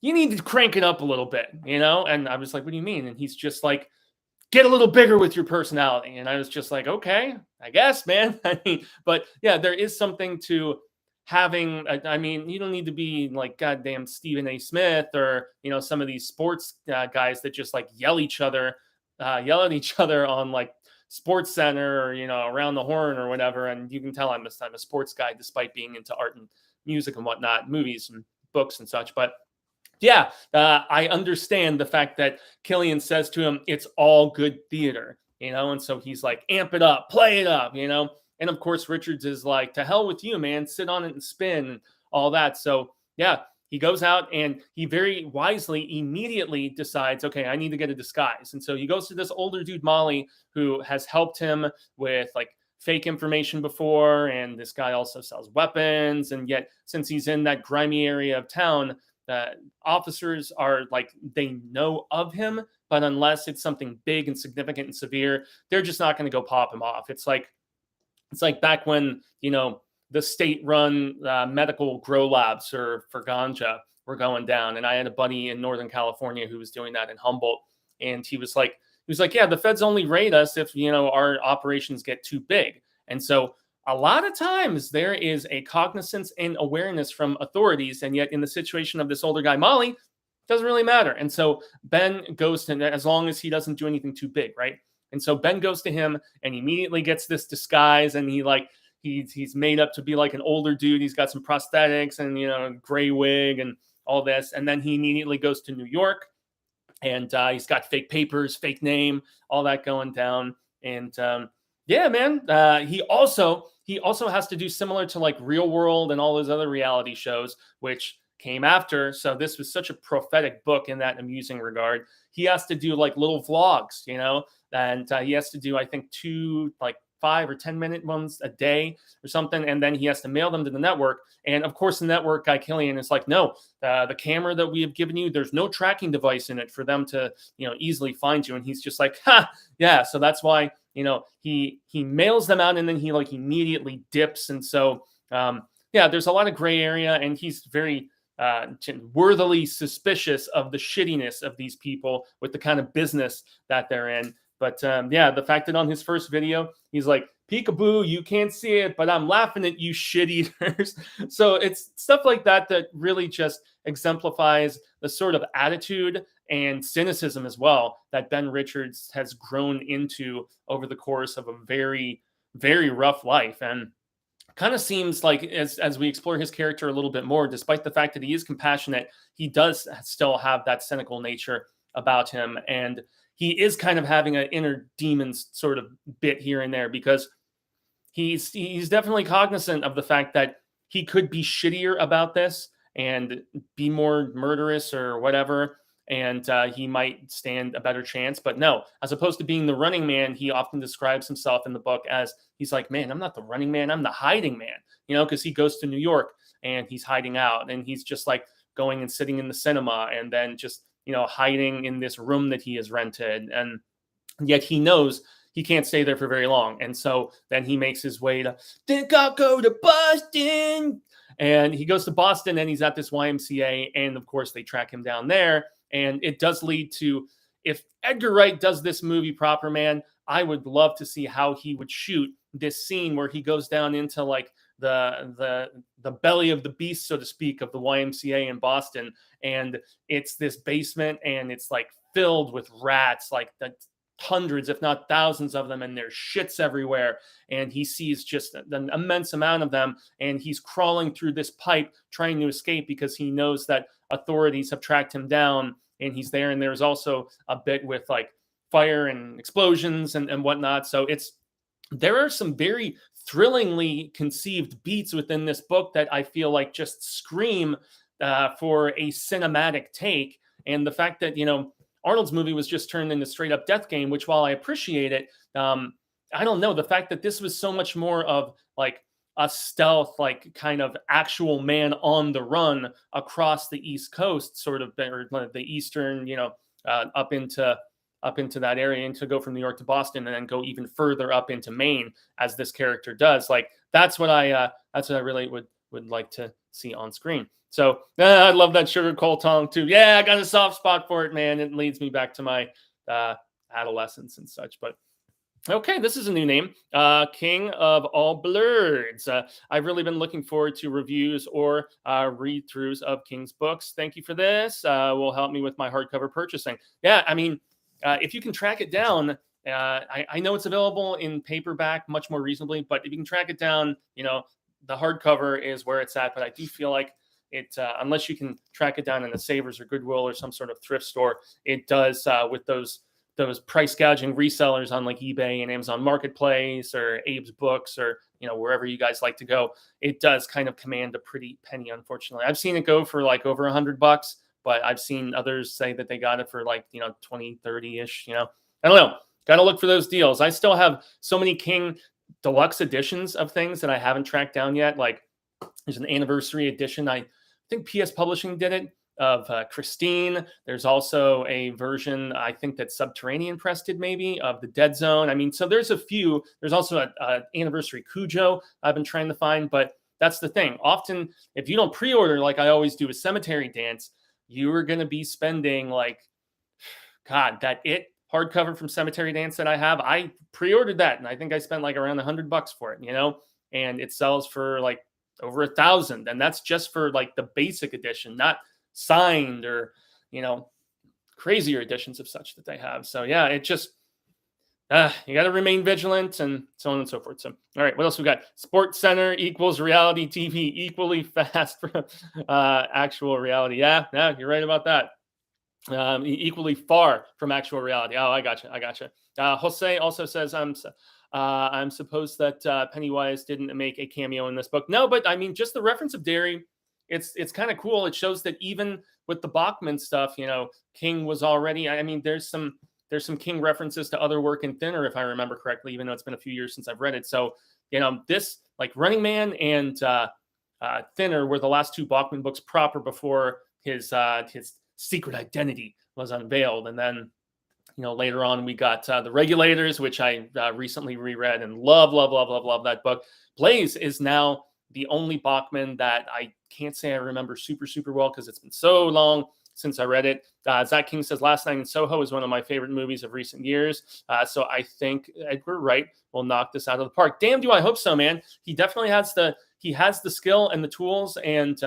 you need to crank it up a little bit, And I was like, what do you mean? And he's just like, get a little bigger with your personality. And I was just like, okay, I guess, man. But yeah, there is something to having, you don't need to be like goddamn Stephen A. Smith or, some of these sports guys that just like yell at each other on like Sports Center or, around the horn or whatever. And you can tell I'm a sports guy despite being into art and music and whatnot, movies and books and such. But yeah, I understand the fact that Killian says to him, it's all good theater, and so he's like, amp it up, play it up, and of course, Richards is like, to hell with you, man, sit on it and spin and all that. So yeah, he goes out and he very wisely immediately decides, okay, I need to get a disguise. And so he goes to this older dude, Molly, who has helped him with like fake information before. And this guy also sells weapons. And yet, since he's in that grimy area of town, officers are like, they know of him, but unless it's something big and significant and severe, they're just not going to go pop him off. It's like back when, the state-run medical grow labs for ganja were going down. And I had a buddy in Northern California who was doing that in Humboldt. And he was like, yeah, the feds only raid us if, our operations get too big. And so a lot of times there is a cognizance and awareness from authorities. And yet in the situation of this older guy, Molly, doesn't really matter. And so Ben goes to him as long as he doesn't do anything too big, right? And so Ben goes to him and he immediately gets this disguise, and he's made up to be like an older dude. He's got some prosthetics and, gray wig and all this. And then he immediately goes to New York, and he's got fake papers, fake name, all that going down. And yeah, man, he also has to do similar to like Real World and all those other reality shows, which came after. So this was such a prophetic book in that amusing regard. He has to do like little vlogs, and he has to do, I think, 2 like 5 or 10-minute ones a day or something. And then he has to mail them to the network. And of course, the network guy, Killian, is like, no, the camera that we have given you, there's no tracking device in it for them to, easily find you. And he's just like, yeah. So that's why, he mails them out, and then he like immediately dips. And so, yeah, there's a lot of gray area, and he's very worthily suspicious of the shittiness of these people with the kind of business that they're in. But yeah, the fact that on his first video, he's like, peekaboo, you can't see it, but I'm laughing at you shit eaters. So it's stuff like that that really just exemplifies the sort of attitude and cynicism as well that Ben Richards has grown into over the course of a very, very rough life. And kind of seems like as we explore his character a little bit more, despite the fact that he is compassionate, he does still have that cynical nature about him. And he is kind of having an inner demon sort of bit here and there, because he's definitely cognizant of the fact that he could be shittier about this and be more murderous or whatever, and he might stand a better chance. But no, as opposed to being the running man, he often describes himself in the book as, he's like, man, I'm not the running man, I'm the hiding man, because he goes to New York and he's hiding out, and he's just like going and sitting in the cinema and then just, hiding in this room that he has rented. And yet he knows he can't stay there for very long. And so then he makes his way to, think I'll go to Boston. And he goes to Boston, and he's at this YMCA. And of course, they track him down there. And it does lead to, if Edgar Wright does this movie proper, man, I would love to see how he would shoot this scene where he goes down into like the belly of the beast, so to speak, of the YMCA in Boston. And it's this basement, and it's like filled with rats, like the hundreds, if not thousands of them. And there's shits everywhere. And he sees just an immense amount of them. And he's crawling through this pipe trying to escape, because he knows that authorities have tracked him down, and he's there. And there's also a bit with like fire and explosions and whatnot. So there are some very thrillingly conceived beats within this book that I feel like just scream for a cinematic take. And the fact that, Arnold's movie was just turned into straight up death game, which, while I appreciate it, I don't know, the fact that this was so much more of like a stealth, like kind of actual man on the run across the East Coast, sort of, or the Eastern, up into that area, and to go from New York to Boston and then go even further up into Maine as this character does. Like that's what I really would like to see on screen. So I love that sugar coal tongue too. Yeah, I got a soft spot for it, man. It leads me back to my adolescence and such. But okay, this is a new name. King of All Blurs. I've really been looking forward to reviews or read-throughs of King's books. Thank you for this. Will help me with my hardcover purchasing. Yeah, I mean, if you can track it down, I know it's available in paperback much more reasonably, but if you can track it down, the hardcover is where it's at. But I do feel like it, unless you can track it down in the Savers or Goodwill or some sort of thrift store, it does with those price gouging resellers on like eBay and Amazon Marketplace or Abe's Books or wherever you guys like to go. It does kind of command a pretty penny, unfortunately. I've seen it go for like over $100, but I've seen others say that they got it for like 20, 30-ish. I don't know. Got to look for those deals. I still have so many King deluxe editions of things that I haven't tracked down yet. Like there's an anniversary edition. I think PS Publishing did it, of Christine. There's also a version, I think, that Subterranean Press did, maybe, of the Dead Zone. I mean, so there's a few. There's also an anniversary Cujo I've been trying to find, but that's the thing. Often, if you don't pre-order, like I always do with Cemetery Dance, you are going to be spending like, God, that hardcover from Cemetery Dance that I have, I pre-ordered that, and I think I spent like around $100 for it, and it sells for like over 1,000, and that's just for like the basic edition, not signed or crazier editions of such that they have. So yeah, it just you got to remain vigilant and so on and so forth. So all right, what else we got? Sports Center equals reality TV equally fast for actual reality. Yeah, you're right about that. Equally far from actual reality. Oh, I gotcha. Jose also says I'm supposed that Pennywise didn't make a cameo in this book. No, but I mean, just the reference of Derry, it's kind of cool. It shows that even with the Bachman stuff, King was already. I mean, there's some King references to other work in Thinner, if I remember correctly, even though it's been a few years since I've read it. So this, like, Running Man and Thinner were the last two Bachman books proper before his secret identity was unveiled, and then later on we got The Regulators, which I recently reread and love that book. Blaze is now the only Bachman that I can't say I remember super well because it's been so long since I read it. Zach King says Last Night in Soho is one of my favorite movies of recent years. So I think Edgar Wright will knock this out of the park. Damn, do I hope so, man. He definitely has the skill and the tools, and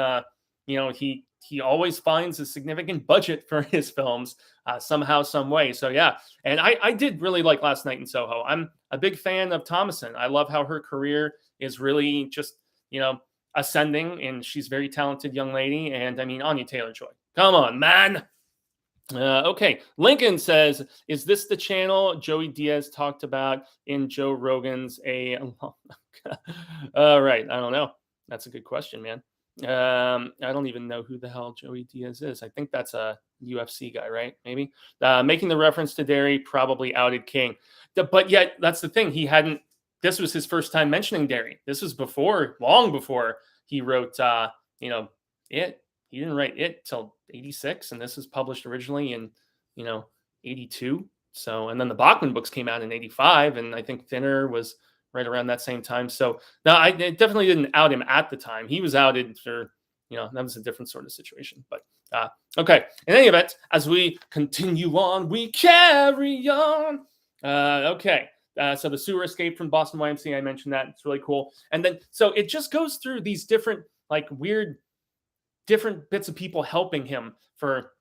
he always finds a significant budget for his films somehow, some way. So yeah, and I did really like Last Night in Soho. I'm a big fan of Thomason. I love how her career is really just ascending, and she's a very talented young lady. And I mean, Anya Taylor-Joy, come on, man. Okay, Lincoln says, is this the channel Joey Diaz talked about in Joe Rogan's all right, I don't know. That's a good question, man. I don't even know who the hell Joey Diaz is. I think that's a UFC guy, right? Maybe. Making the reference to Derry probably outed King. But yet, that's the thing. This was his first time mentioning Derry. This was long before he wrote, It. He didn't write It till 86, and this was published originally in, 82. So, and then the Bachman books came out in 85, and I think Thinner was right around that same time. So no, I definitely didn't out him at the time. He was outed for, that was a different sort of situation. But okay. In any event, as we continue on, we carry on. Okay. So the sewer escape from Boston YMCA, I mentioned that. It's really cool. And then, so it just goes through these different, like, weird, different bits of people helping him for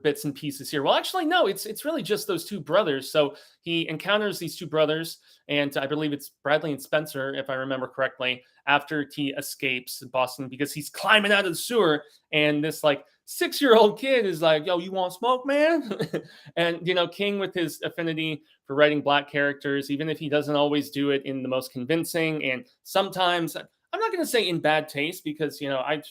bits and pieces here. Well, actually, no, it's really just those two brothers. So he encounters these two brothers, and I believe it's Bradley and Spencer, if I remember correctly, after he escapes Boston because he's climbing out of the sewer, and this like 6-year-old kid is like, yo, you want smoke, man? And King, with his affinity for writing Black characters, even if he doesn't always do it in the most convincing, and sometimes, I'm not going to say in bad taste, because I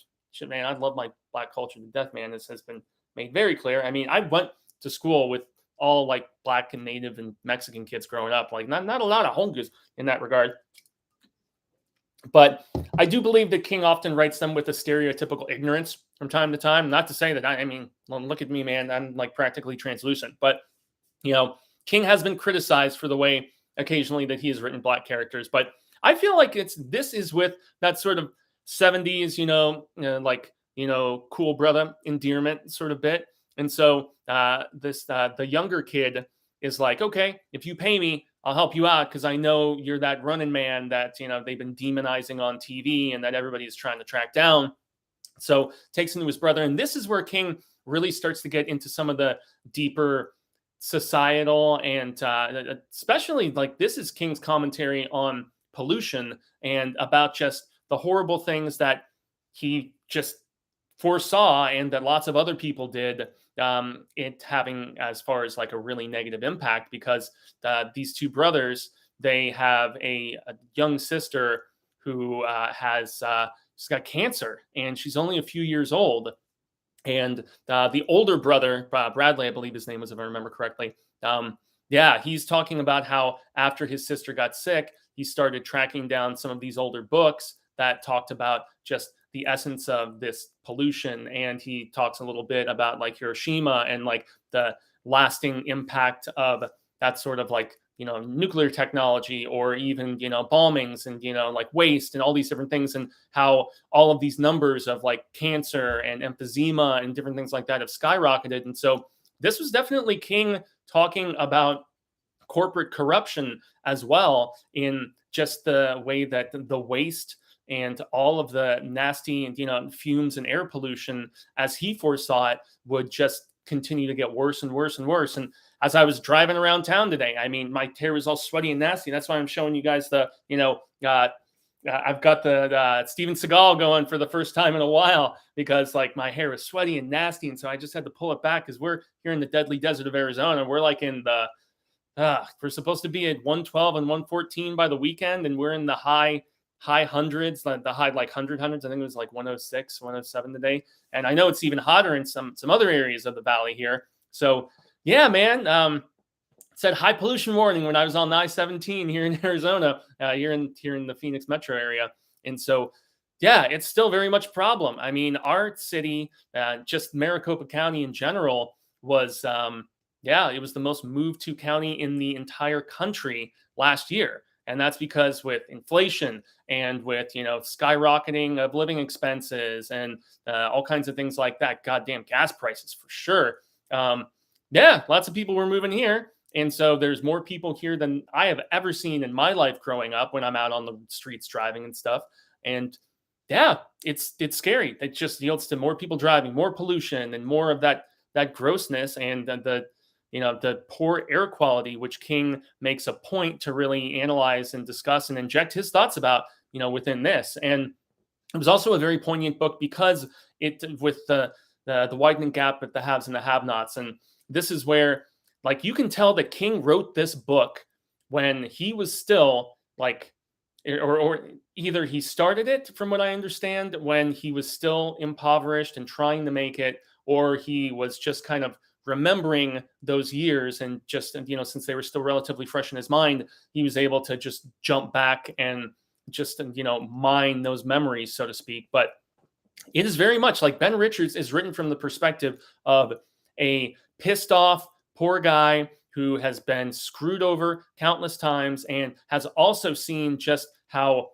love my Black culture to death, man. This has been made very clear. I mean, I went to school with all like Black and Native and Mexican kids growing up. Like not a lot of hongus in that regard. But I do believe that King often writes them with a stereotypical ignorance from time to time. Not to say that I mean, look at me, man. I'm like practically translucent. But King has been criticized for the way occasionally that he has written Black characters. But I feel like this is with that sort of 70s, cool brother endearment sort of bit. And so the younger kid is like, okay, if you pay me, I'll help you out because I know you're that running man that, they've been demonizing on TV and that everybody's trying to track down. So takes him to his brother. And this is where King really starts to get into some of the deeper societal and especially like this is King's commentary on pollution and about just the horrible things that he just foresaw and that lots of other people did, it having as far as like a really negative impact because these two brothers, they have a young sister who she's got cancer and she's only a few years old. And the older brother, Bradley, I believe his name was, if I remember correctly. He's talking about how after his sister got sick, he started tracking down some of these older books that talked about just the essence of this pollution. And he talks a little bit about like Hiroshima and like the lasting impact of that sort of like, nuclear technology or even, bombings and, like waste and all these different things and how all of these numbers of like cancer and emphysema and different things like that have skyrocketed. And so this was definitely King talking about corporate corruption as well in just the way that the waste and all of the nasty and, fumes and air pollution as he foresaw it would just continue to get worse and worse and worse. And as I was driving around town today, I mean, my hair was all sweaty and nasty. That's why I'm showing you guys the, I've got the Steven Seagal going for the first time in a while because like my hair is sweaty and nasty. And so I just had to pull it back because we're here in the deadly desert of Arizona. We're like in the, we're supposed to be at 112 and 114 by the weekend. And we're in the high hundreds, the high like hundreds. I think it was like 106, 107 today. And I know it's even hotter in some other areas of the valley here. So yeah, man. It said high pollution warning when I was on I-17 here in Arizona, here in the Phoenix metro area. And so, yeah, it's still very much a problem. I mean, our city, just Maricopa County in general was, it was the most moved to county in the entire country last year. And that's because with inflation and with, skyrocketing of living expenses and all kinds of things like that, goddamn gas prices for sure. Lots of people were moving here. And so there's more people here than I have ever seen in my life growing up when I'm out on the streets driving and stuff. And yeah, it's scary. It just yields to more people driving, more pollution and more of that grossness and the poor air quality, which King makes a point to really analyze and discuss and inject his thoughts about, within this. And it was also a very poignant book because it with the widening gap with the haves and the have-nots. And this is where, like, you can tell that King wrote this book when he was still like, or either he started it, from what I understand, when he was still impoverished and trying to make it, or he was just kind of remembering those years and just, since they were still relatively fresh in his mind, he was able to just jump back and just, mine those memories, so to speak. But it is very much like Ben Richards is written from the perspective of a pissed off, poor guy who has been screwed over countless times and has also seen just how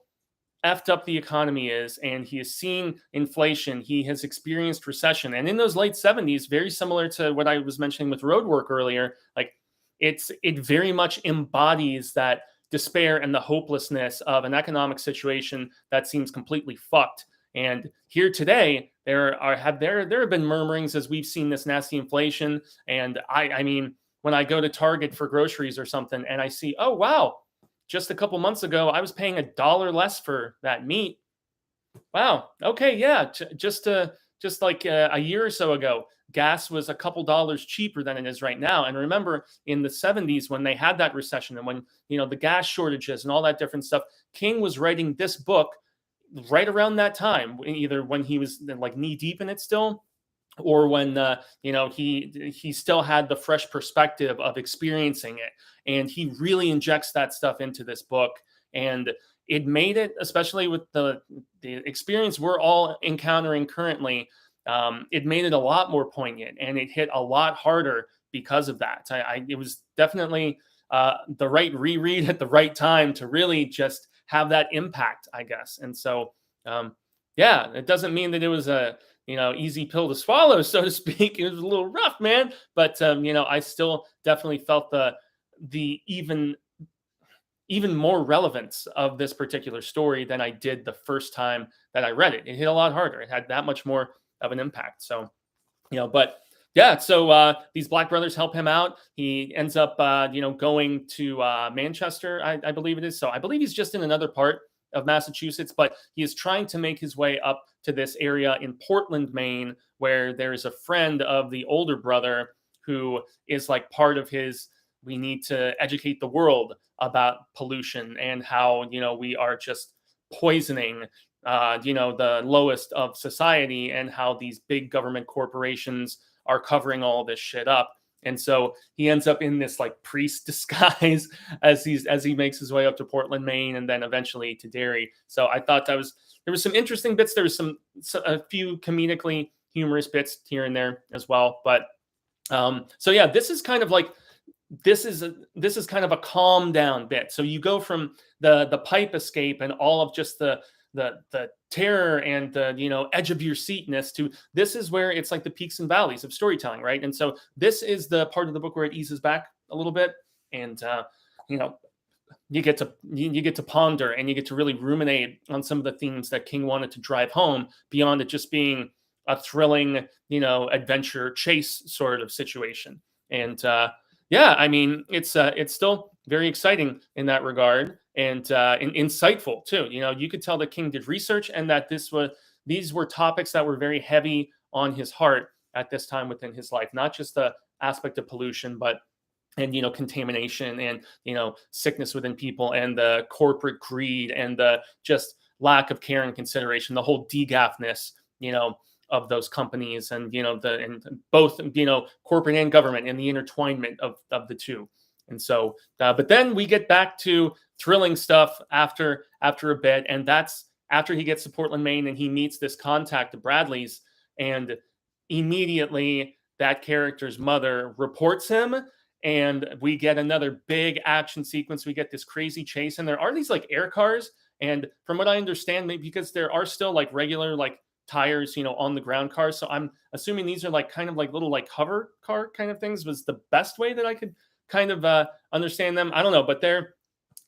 effed up the economy is. And he has seen inflation. He has experienced recession. And in those late 70s, very similar to what I was mentioning with Roadwork earlier, like it very much embodies that despair and the hopelessness of an economic situation that seems completely fucked. And here today, there have been murmurings as we've seen this nasty inflation. And I mean, when I go to Target for groceries or something and I see, oh, wow, just a couple months ago, I was paying $1 less for that meat. Wow. Okay. Yeah. Just like a year or so ago, gas was a couple dollars cheaper than it is right now. And remember in the 70s when they had that recession and when, the gas shortages and all that different stuff, King was writing this book right around that time, either when he was like knee deep in it still, or when he still had the fresh perspective of experiencing it, and he really injects that stuff into this book, and it made it, especially with the experience we're all encountering currently, it made it a lot more poignant, and it hit a lot harder because of that. It was definitely the right reread at the right time to really just have that impact, I guess. And so yeah, it doesn't mean that it was a easy pill to swallow, so to speak. It was a little rough, man. But I still definitely felt the even more relevance of this particular story than I did the first time that I read it. It hit a lot harder. It had that much more of an impact. So, but yeah, so these Black brothers help him out. He ends up, going to Manchester, I believe it is. So I believe he's just in another part of Massachusetts, but he is trying to make his way up to this area in Portland, Maine, where there is a friend of the older brother who is like part of his, we need to educate the world about pollution and how, we are just poisoning, the lowest of society, and how these big government corporations are covering all this shit up. And so he ends up in this like priest disguise as he makes his way up to Portland, Maine, and then eventually to Derry. So I thought there was some interesting bits. There was a few comedically humorous bits here and there as well. But so yeah, this is kind of like this is kind of a calm down bit. So you go from the pipe escape and all of just the terror and the edge of your seatness to this is where it's like the peaks and valleys of storytelling, right? And so this is the part of the book where it eases back a little bit, and you get to ponder, and you get to really ruminate on some of the themes that King wanted to drive home beyond it just being a thrilling adventure chase sort of situation. And yeah, I mean, it's still very exciting in that regard, and insightful too. You could tell that King did research, and that these were topics that were very heavy on his heart at this time within his life. Not just the aspect of pollution, but contamination, and sickness within people, and the corporate greed, and the just lack of care and consideration, the whole degaffness, of those companies, and and both corporate and government, and the intertwinement of the two. And so but then we get back to thrilling stuff after a bit, and that's after he gets to Portland, Maine, and he meets this contact of Bradley's, and immediately that character's mother reports him, and we get another big action sequence. We get this crazy chase, and there are these like air cars, and from what I understand, maybe because there are still like regular like tires, on the ground cars. So I'm assuming these are like kind of like little like hover car kind of things, was the best way that I could kind of understand them. I don't know, but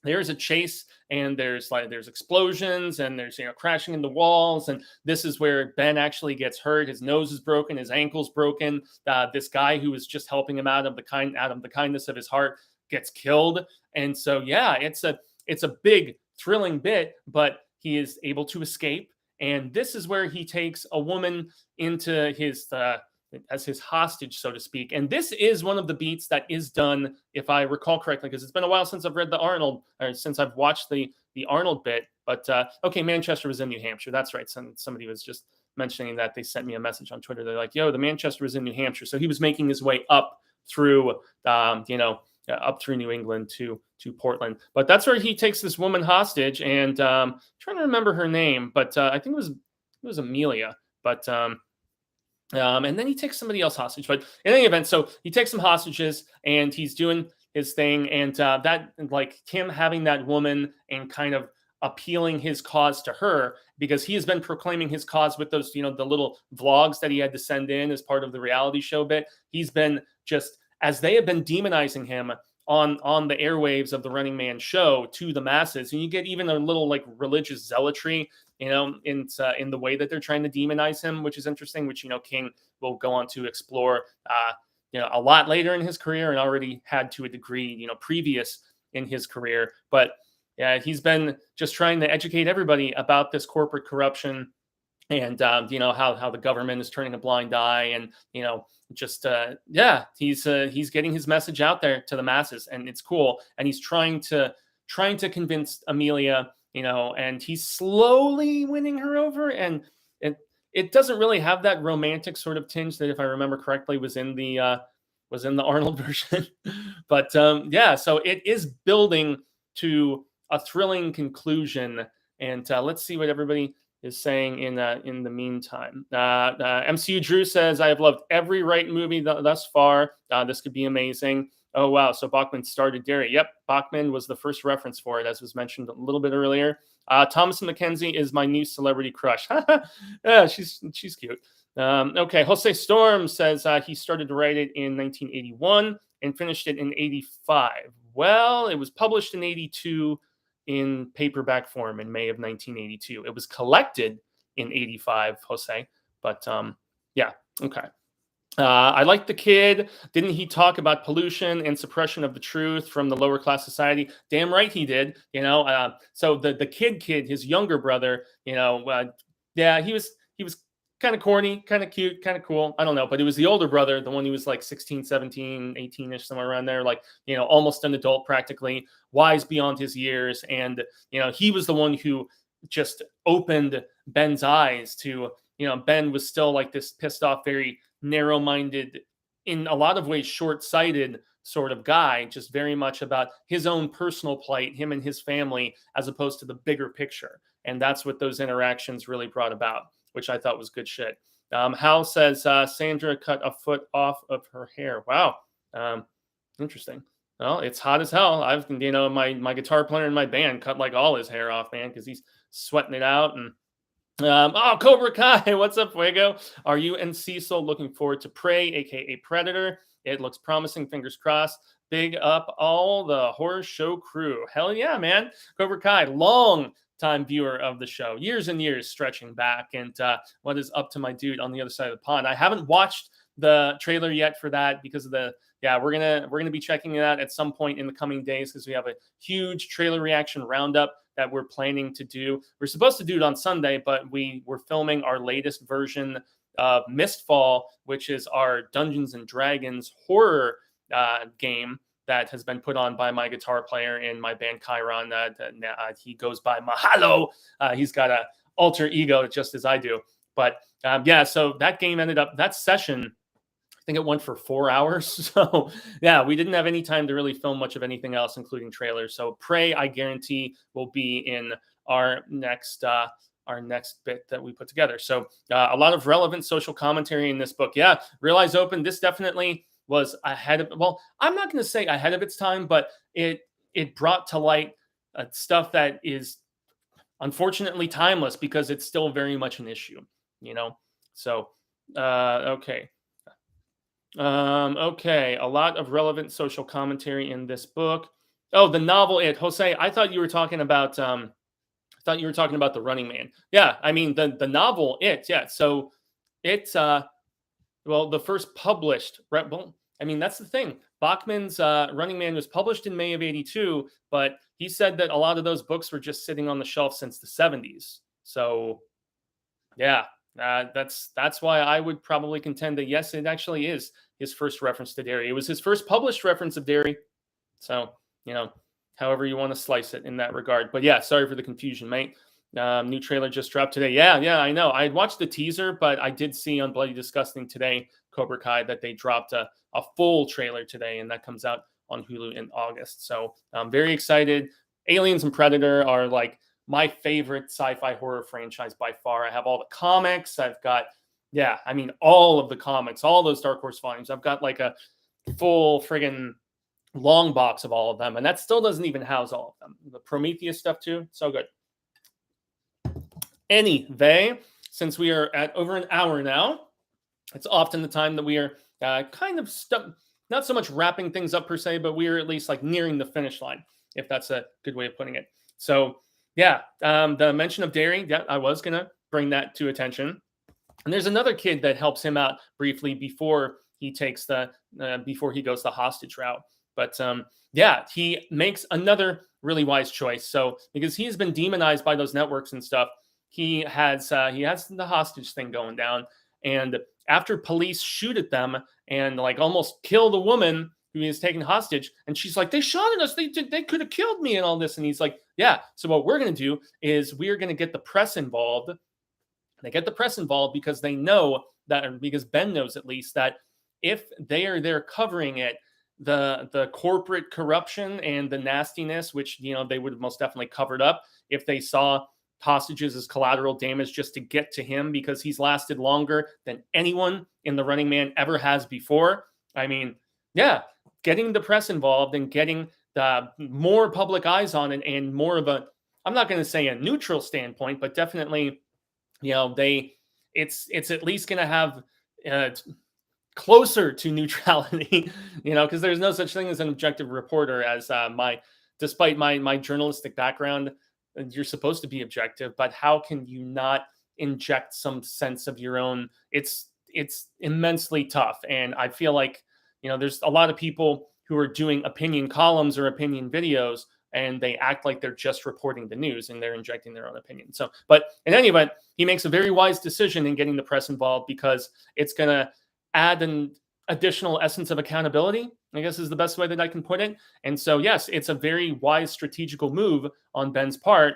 there's a chase, and there's explosions, and there's crashing into walls, and this is where Ben actually gets hurt. His nose is broken, his ankle's broken. This guy who was just helping him out of the kindness of his heart gets killed. And so yeah, it's a big thrilling bit, but he is able to escape. And this is where he takes a woman into his as his hostage, so to speak. And this is one of the beats that is done, if I recall correctly, because it's been a while since I've read the Arnold, or since I've watched the Arnold bit. But okay, Manchester was in New Hampshire. That's right. Somebody was just mentioning that. They sent me a message on Twitter. They're like, "Yo, the Manchester was in New Hampshire." So he was making his way up through, up through New England to Portland. But that's where he takes this woman hostage, and trying to remember her name, but I think it was Amelia. But and then he takes somebody else hostage. But in any event, so he takes some hostages, and he's doing his thing, and that like him having that woman and kind of appealing his cause to her, because he has been proclaiming his cause with those the little vlogs that he had to send in as part of the reality show bit. He's been just, as they have been demonizing him on the airwaves of the Running Man show to the masses, and you get even a little like religious zealotry, in the way that they're trying to demonize him, which is interesting, which King will go on to explore a lot later in his career, and already had to a degree previous in his career. But yeah, he's been just trying to educate everybody about this corporate corruption, and how the government is turning a blind eye, and just he's getting his message out there to the masses, and it's cool. And he's trying to convince Amelia, and he's slowly winning her over, and it doesn't really have that romantic sort of tinge that, if I remember correctly, was in the Arnold version. But yeah, so it is building to a thrilling conclusion. And let's see what everybody is saying in the meantime. MCU Drew says, I have loved every Wright movie thus far. This could be amazing. Oh, wow. So Bachman started Derry. Yep. Bachman was the first reference for it, as was mentioned a little bit earlier. Thomas McKenzie is my new celebrity crush. Yeah, she's cute. Okay. Jose Storm says he started to write it in 1981 and finished it in 85. Well, it was published in 82 in paperback form in May of 1982. It was collected in 85, Jose. But yeah. Okay. I like the kid. Didn't he talk about pollution and suppression of the truth from the lower class society? Damn right he did. So the kid, his younger brother, yeah, he was kind of corny, kind of cute, kind of cool. I don't know, but it was the older brother, the one who was like 16, 17, 18-ish, somewhere around there, like, almost an adult practically, wise beyond his years. And, he was the one who just opened Ben's eyes to, Ben was still like this pissed off, very narrow-minded, in a lot of ways short-sighted sort of guy, just very much about his own personal plight, him and his family, as opposed to the bigger picture. And that's what those interactions really brought about, which I thought was good shit. Hal says Sandra cut a foot off of her hair. Wow. Interesting. Well, it's hot as hell. I've, my guitar player in my band cut like all his hair off, man, because he's sweating it out. And Cobra Kai, what's up, Fuego? Are you and Cecil looking forward to Prey, aka Predator? It looks promising, fingers crossed. Big up all the horror show crew. Hell yeah, man. Cobra Kai, long time viewer of the show, years and years stretching back. And what is up to my dude on the other side of the pond? I haven't watched the trailer yet for that because of we're gonna be checking it out at some point in the coming days, because we have a huge trailer reaction roundup that we're planning to do. We're supposed to do it on Sunday, but we're filming our latest version of Mistfall, which is our Dungeons and Dragons horror game that has been put on by my guitar player in my band Chiron. He goes by Mahalo. He's got a alter ego just as I do. But yeah, so that game that session, I think it went for 4 hours. So yeah, we didn't have any time to really film much of anything else, including trailers. So Prey, I guarantee, will be in our next bit that we put together. So a lot of relevant social commentary in this book. Yeah, Real Eyes Open. This definitely was ahead of, well, I'm not going to say ahead of its time, but it brought to light stuff that is unfortunately timeless, because it's still very much an issue, So okay. Okay, a lot of relevant social commentary in this book. Oh, the novel It. Jose, I thought you were talking about The Running Man. Yeah, I mean the novel It. Yeah, so it's the first published. Well, I mean, that's the thing. Bachman's Running Man was published in May of '82, but he said that a lot of those books were just sitting on the shelf since the '70s. So yeah. That's why I would probably contend that yes, it actually is his first reference to Derry. It was his first published reference of Derry. So, however you want to slice it in that regard. But yeah, sorry for the confusion, mate. New trailer just dropped today. Yeah, I know. I watched the teaser, but I did see on Bloody Disgusting today, Cobra Kai, that they dropped a full trailer today, and that comes out on Hulu in August. So I'm very excited. Aliens and Predator are like my favorite sci-fi horror franchise by far. I have all the comics. I've got, all of the comics, all those Dark Horse volumes. I've got like a full friggin' long box of all of them. And that still doesn't even house all of them. The Prometheus stuff too. So good. Anyway, since we are at over an hour now, it's often the time that we are kind of stuck, not so much wrapping things up per se, but we are at least like nearing the finish line, if that's a good way of putting it. So yeah, the mention of Derry, yeah, I was going to bring that to attention. And there's another kid that helps him out briefly before he takes before he goes the hostage route. But yeah, he makes another really wise choice. So because he's been demonized by those networks and stuff, he has the hostage thing going down. And after police shoot at them and like almost kill the woman who is taken hostage, and she's like, they shot at us, they could have killed me and all this. And he's like, yeah, so what we're going to do is we're going to get the press involved They get the press involved because they know that, or because Ben knows at least, that if they are there covering it, the corporate corruption and the nastiness, which they would have most definitely covered up if they saw hostages as collateral damage just to get to him, because he's lasted longer than anyone in the Running Man ever has before. I mean, yeah, getting the press involved and getting the more public eyes on it, and more of a, I'm not going to say a neutral standpoint, but definitely, it's at least going to have closer to neutrality, because there's no such thing as an objective reporter. As despite my journalistic background, you're supposed to be objective, but how can you not inject some sense of your own? It's immensely tough, and I feel like there's a lot of people who are doing opinion columns or opinion videos, and they act like they're just reporting the news and they're injecting their own opinion. So, but in any event, he makes a very wise decision in getting the press involved, because it's going to add an additional essence of accountability, I guess is the best way that I can put it. And so, yes, it's a very wise strategical move on Ben's part.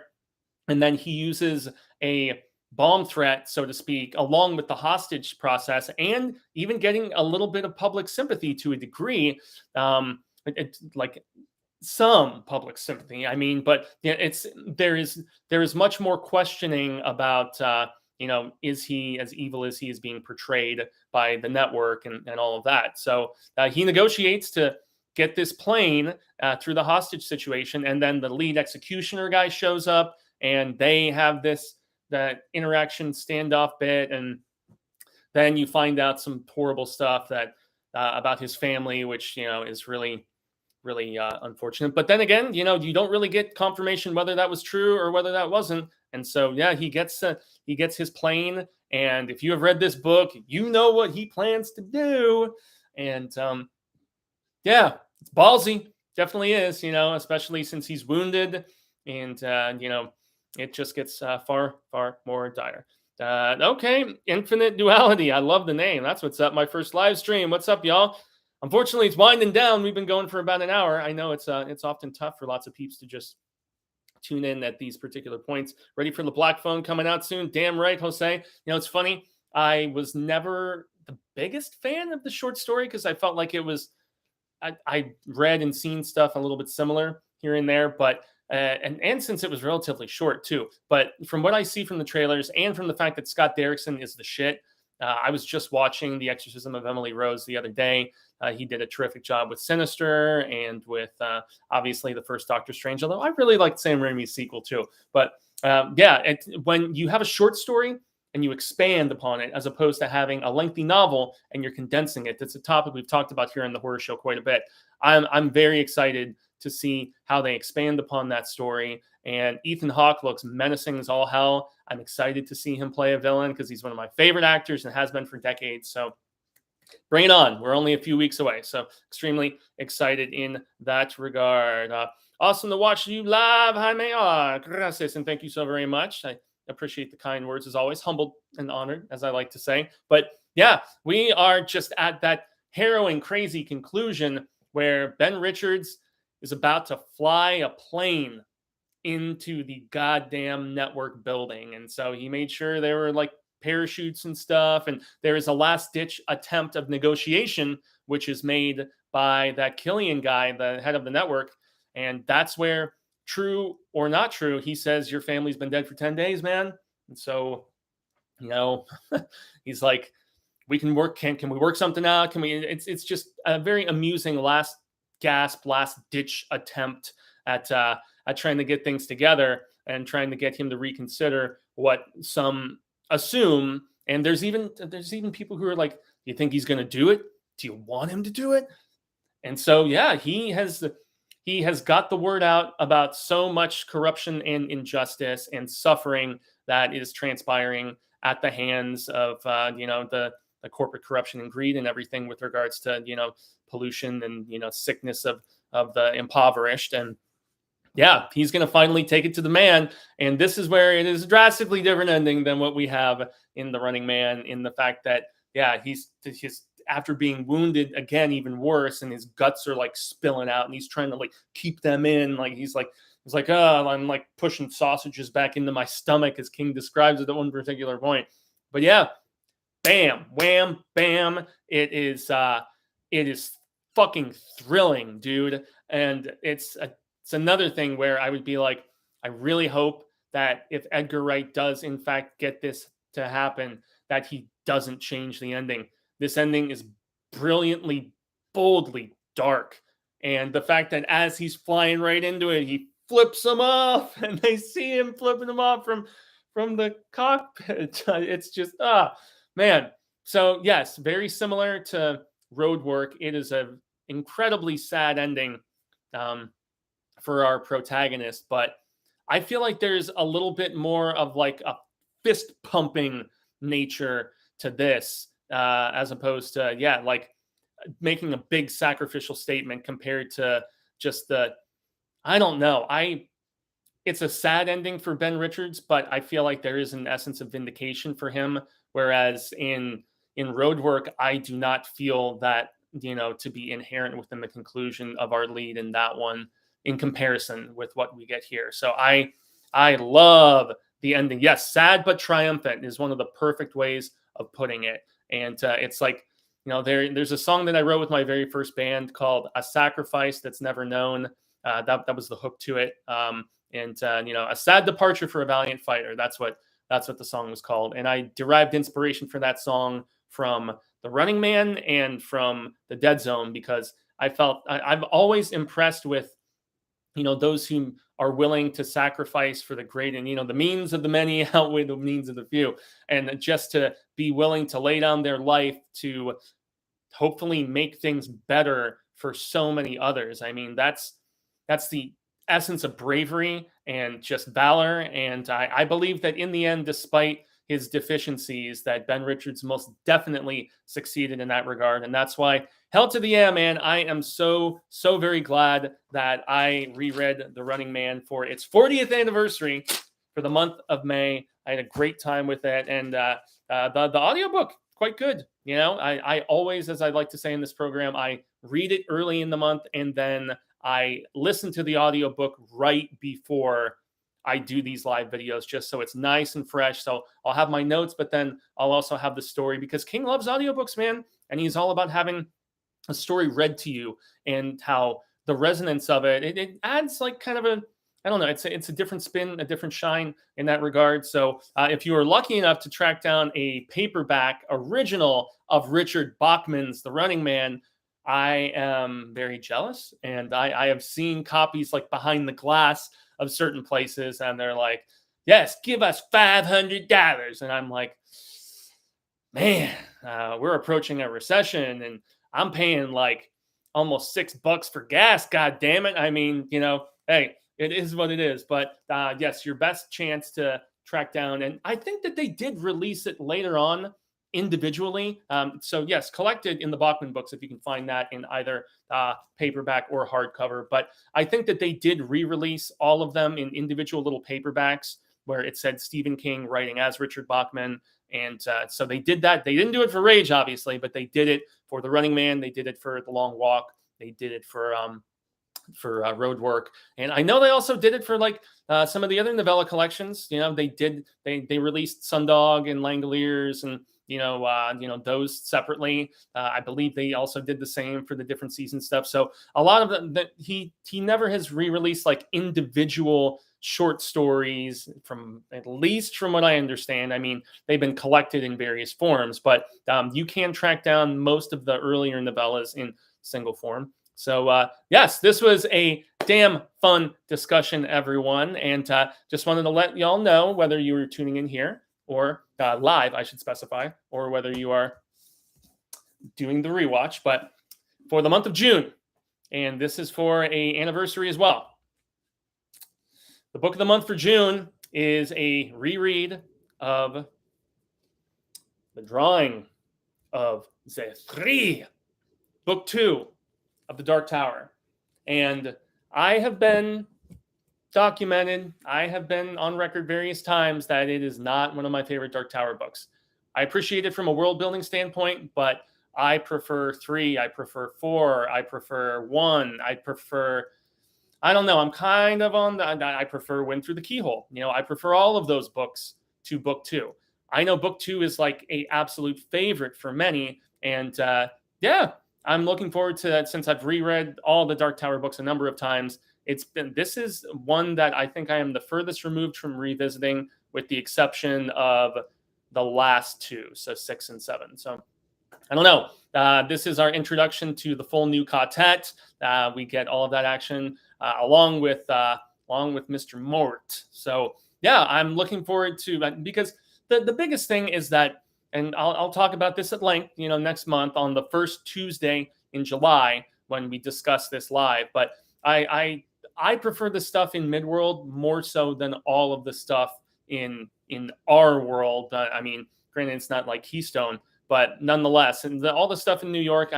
And then he uses a bomb threat, so to speak, along with the hostage process, and even getting a little bit of public sympathy to a degree, like some public sympathy. I mean, but there is much more questioning about is he as evil as he is being portrayed by the network, and all of that. So he negotiates to get this plane through the hostage situation, and then the lead executioner guy shows up, and they have that interaction standoff bit, and then you find out some horrible stuff that about his family, which is really unfortunate. But then again, you don't really get confirmation whether that was true or whether that wasn't. And so, yeah, he gets his plane. And if you have read this book, you know what he plans to do. And yeah, it's ballsy. Definitely is, especially since he's wounded. And, it just gets far, far more dire. Okay, Infinite Duality. I love the name. That's what's up. My first live stream. What's up, y'all? Unfortunately, it's winding down. We've been going for about an hour. I know it's often tough for lots of peeps to just tune in at these particular points. Ready for the Black Phone coming out soon? Damn right, Jose. It's funny. I was never the biggest fan of the short story, because I felt like it was, I read and seen stuff a little bit similar here and there, but and since it was relatively short too. But from what I see from the trailers, and from the fact that Scott Derrickson is the shit, I was just watching The Exorcism of Emily Rose the other day. He did a terrific job with Sinister, and with obviously the first Doctor Strange, although I really liked Sam Raimi's sequel too. But when you have a short story and you expand upon it, as opposed to having a lengthy novel and you're condensing it, that's a topic we've talked about here in the Horror Show quite a bit. I'm very excited to see how they expand upon that story. And Ethan Hawke looks menacing as all hell. I'm excited to see him play a villain, because he's one of my favorite actors and has been for decades. So bring it on. We're only a few weeks away. So extremely excited in that regard. Awesome to watch you live, Jaime. Gracias, and thank you so very much. I appreciate the kind words as always. Humbled and honored, as I like to say. But yeah, we are just at that harrowing, crazy conclusion where Ben Richards is about to fly a plane into the goddamn network building. And so he made sure there were like parachutes and stuff. And there is a last ditch attempt of negotiation, which is made by that Killian guy, the head of the network. And that's where, true or not true, he says, your family's been dead for 10 days, man. And so, he's like, we can work. Can we work something out? Can we? It's just a very amusing last gasp, last ditch attempt at trying to get things together and trying to get him to reconsider what some assume. And there's even people who are like, do you think he's going to do it? Do you want him to do it? And so, yeah, he has got the word out about so much corruption and injustice and suffering that is transpiring at the hands of the corporate corruption and greed and everything, with regards to pollution and sickness of the impoverished. And yeah, he's going to finally take it to the man. And this is where it is a drastically different ending than what we have in The Running Man, in the fact that, yeah, he's after being wounded again, even worse, and his guts are like spilling out, and he's trying to like keep them in. Like he's like, oh, I'm like pushing sausages back into my stomach, as King describes it at one particular point. But yeah, bam, wham, bam. It is fucking thrilling, dude. And it's another thing where I would be like, I really hope that if Edgar Wright does in fact get this to happen, that he doesn't change the ending. This ending is brilliantly, boldly dark. And the fact that as he's flying right into it, he flips him off and they see him flipping him off from the cockpit. It's just, man. So yes, very similar to Roadwork. It is a incredibly sad ending for our protagonist, but I feel like there's a little bit more of like a fist pumping nature to this, as opposed to, yeah, like making a big sacrificial statement compared to just I don't know. It's a sad ending for Ben Richards, but I feel like there is an essence of vindication for him. Whereas in Roadwork, I do not feel that, to be inherent within the conclusion of our lead in that one in comparison with what we get here. So I love the ending. Yes, sad but triumphant is one of the perfect ways of putting it. And it's like, there's a song that I wrote with my very first band called "A Sacrifice That's Never Known." That was the hook to it. A sad departure for a valiant fighter. That's what the song was called. And I derived inspiration for that song from The Running Man and from The Dead Zone, because I felt I'm always impressed with, those who are willing to sacrifice for the great, and, the means of the many outweigh the means of the few. And just to be willing to lay down their life to hopefully make things better for so many others. I mean, that's the essence of bravery and just valor. And I believe that in the end, despite his deficiencies, that Ben Richards most definitely succeeded in that regard. And that's why, hell to the yeah, man, I am so very glad that I reread The Running Man for its 40th anniversary for the month of May. I had a great time with it. And the audiobook, quite good. I always, as I like to say in this program, I read it early in the month and then I listen to the audiobook right before I do these live videos, just so it's nice and fresh. So I'll have my notes, but then I'll also have the story, because King loves audiobooks, man. And he's all about having a story read to you, and how the resonance of it adds like kind of I don't know, it's a different spin, a different shine in that regard. So if you are lucky enough to track down a paperback original of Richard Bachman's The Running Man, I am very jealous. And I have seen copies like behind the glass of certain places, and they're like, yes, give us $500. And I'm like, man, we're approaching a recession and I'm paying like almost $6 for gas. God damn it. I mean, hey, it is what it is. But yes, your best chance to track down. And I think that they did release it later on individually. So yes, collected in the Bachman books, if you can find that in either paperback or hardcover. But I think that they did re-release all of them in individual little paperbacks where it said Stephen King writing as Richard Bachman. And so they did that. They didn't do it for Rage, obviously, but they did it for The Running Man. They did it for The Long Walk. They did it for Roadwork. And I know they also did it for like some of the other novella collections. They released Sundog and Langoliers and those separately. I believe they also did the same for the different season stuff. So a lot of them that he never has re-released like individual short stories, from at least from what I understand. I mean, they've been collected in various forms, but you can track down most of the earlier novellas in single form. So yes, this was a damn fun discussion, everyone. And just wanted to let y'all know, whether you were tuning in here or live, I should specify, or whether you are doing the rewatch, but for the month of June, and this is for a anniversary as well. The book of the month for June is a reread of The Drawing of the Three, book 2 of The Dark Tower. And I have been documented, I have been on record various times that it is not one of my favorite Dark Tower books. I appreciate it from a world building standpoint, but I prefer 3, I prefer 4, I prefer 1, I don't know, I'm kind of on I prefer Wind Through the Keyhole. I prefer all of those books to book 2. I know book 2 is like a absolute favorite for many. And yeah, I'm looking forward to that since I've reread all the Dark Tower books a number of times. This is one that I think I am the furthest removed from revisiting, with the exception of the last 2, so 6 and 7. So I don't know. This is our introduction to the full new Ka-Tet. We get all of that action along with Mr. Mort. So yeah, I'm looking forward to that, because the biggest thing is that, and I'll talk about this at length, next month on the first Tuesday in July when we discuss this live. But I prefer the stuff in Midworld more so than all of the stuff in our world. I mean, granted, it's not like Keystone, but nonetheless, and all the stuff in New York,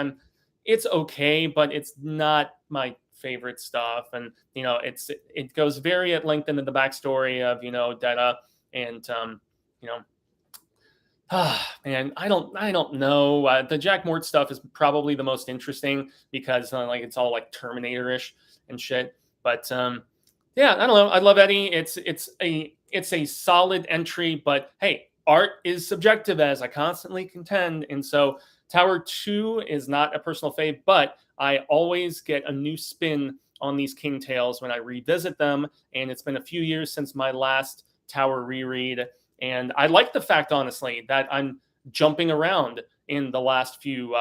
it's okay, but it's not my favorite stuff. And it goes very at length into the backstory of Detta, and man, I don't know. The Jack Mort stuff is probably the most interesting, because like it's all like Terminator-ish and shit. But yeah, I don't know. I love Eddie. It's a solid entry, but hey, art is subjective, as I constantly contend. And so Tower 2 is not a personal fave, but I always get a new spin on these King tales when I revisit them. And it's been a few years since my last Tower reread. And I like the fact, honestly, that I'm jumping around in the last few,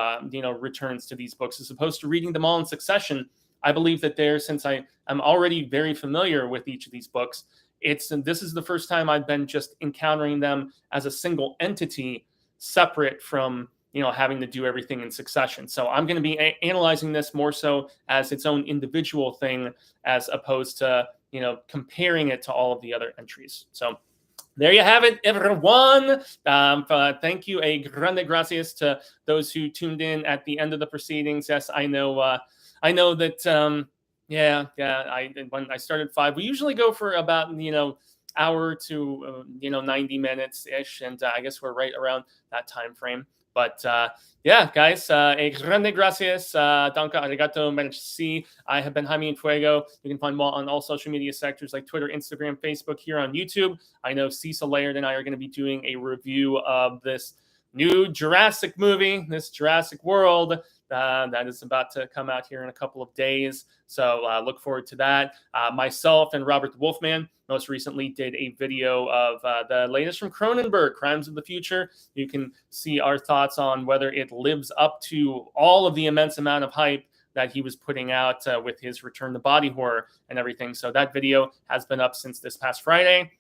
returns to these books, as opposed to reading them all in succession. I believe that since I'm already very familiar with each of these books, this is the first time I've been just encountering them as a single entity, separate from having to do everything in succession. So I'm going to be analyzing this more so as its own individual thing, as opposed to comparing it to all of the other entries. So there you have it, everyone. Thank you, a grande gracias to those who tuned in at the end of the proceedings. Yes, I know that. When I started 5, we usually go for about hour to 90 minutes ish, and I guess we're right around that time frame. But yeah, guys, a grande gracias, danke, arigato, merci. I have been Jaime and Fuego. You can find more on all social media sectors like Twitter, Instagram, Facebook, here on YouTube. I know Cecil Laird and I are going to be doing a review of this new Jurassic movie, this Jurassic World, that is about to come out here in a couple of days. So look forward to that. Myself and Robert the Wolfman most recently did a video of the latest from Cronenberg, Crimes of the Future. You can see our thoughts on whether it lives up to all of the immense amount of hype that he was putting out with his return to body horror and everything. So that video has been up since this past Friday.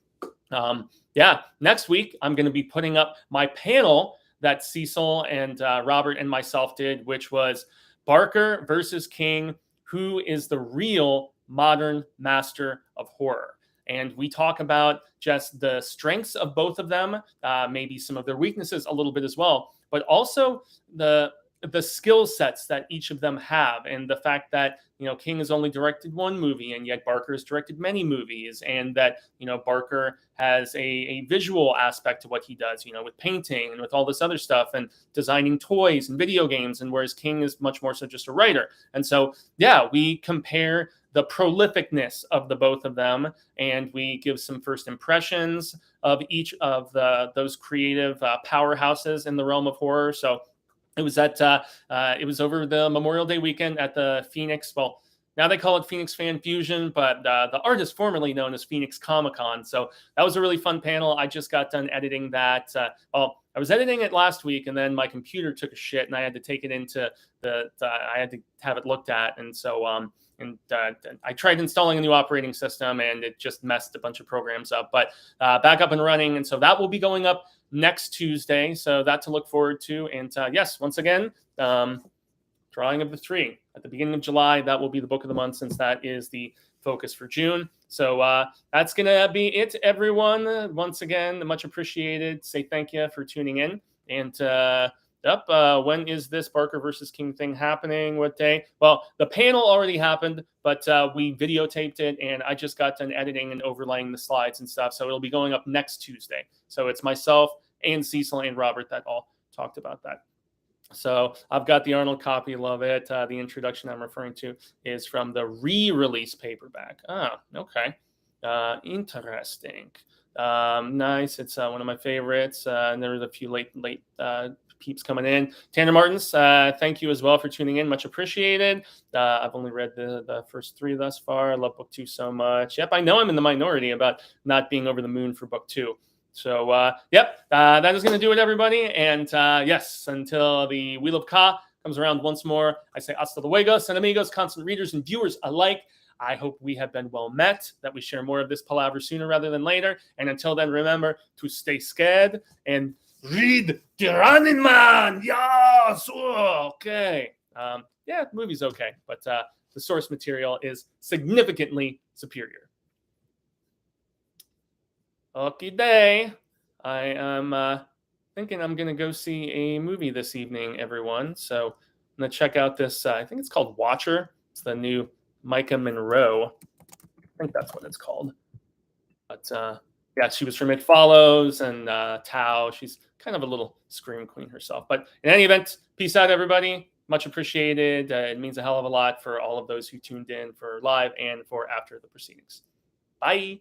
Next week, I'm going to be putting up my panel that Cecil and Robert and myself did, which was Barker versus King, who is the real modern master of horror. And we talk about just the strengths of both of them, maybe some of their weaknesses a little bit as well, but also the skill sets that each of them have, and the fact that King has only directed one movie, and yet Barker has directed many movies, and that Barker has a visual aspect to what he does, with painting and with all this other stuff, and designing toys and video games, and whereas King is much more so just a writer. And so yeah, we compare the prolificness of the both of them, and we give some first impressions of each of those creative powerhouses in the realm of horror. So it was it was over the Memorial Day weekend at the Phoenix. Well, now they call it Phoenix Fan Fusion, but the artist formerly known as Phoenix Comic-Con. So that was a really fun panel. I just got done editing that. I was editing it last week, and then my computer took a shit, and I had to take it into I had to have it looked at, and so I tried installing a new operating system, and it just messed a bunch of programs up. But back up and running, and so that will be going up next Tuesday. So that to look forward to. And yes, once again, Drawing of the Three at the beginning of July. That will be the book of the month, since that is the focus for June. So that's going to be it, everyone. Once again, much appreciated. Say thank you for tuning in. And when is this Barker versus King thing happening? What day? Well, the panel already happened, but we videotaped it, and I just got done editing and overlaying the slides and stuff. So it'll be going up next Tuesday. So it's myself and Cecil and Robert that all talked about that. So I've got the Arnold copy. Love it. The introduction I'm referring to is from the re-release paperback. Ah, okay. Interesting. Nice. It's one of my favorites. And there was a few late peeps coming in. Tanner Martins, thank you as well for tuning in. Much appreciated. I've only read the first 3 thus far. I love book 2 so much. Yep, I know I'm in the minority about not being over the moon for book 2. So, yep, that is going to do it, everybody. And yes, until the Wheel of Ka comes around once more, I say hasta luego, and amigos, constant readers and viewers alike. I hope we have been well met, that we share more of this palaver sooner rather than later. And until then, remember to stay scared and read the Running Man. Yes. Oh, okay. Yeah, the movie's okay, but the source material is significantly superior. Okay, day. I am thinking I'm going to go see a movie this evening, everyone. So I'm going to check out this, I think it's called Watcher. It's the new Micah Monroe. I think that's what it's called. But yeah, she was from It Follows and Tao. She's kind of a little scream queen herself. But in any event, peace out, everybody. Much appreciated. It means a hell of a lot for all of those who tuned in for live and for after the proceedings. Bye.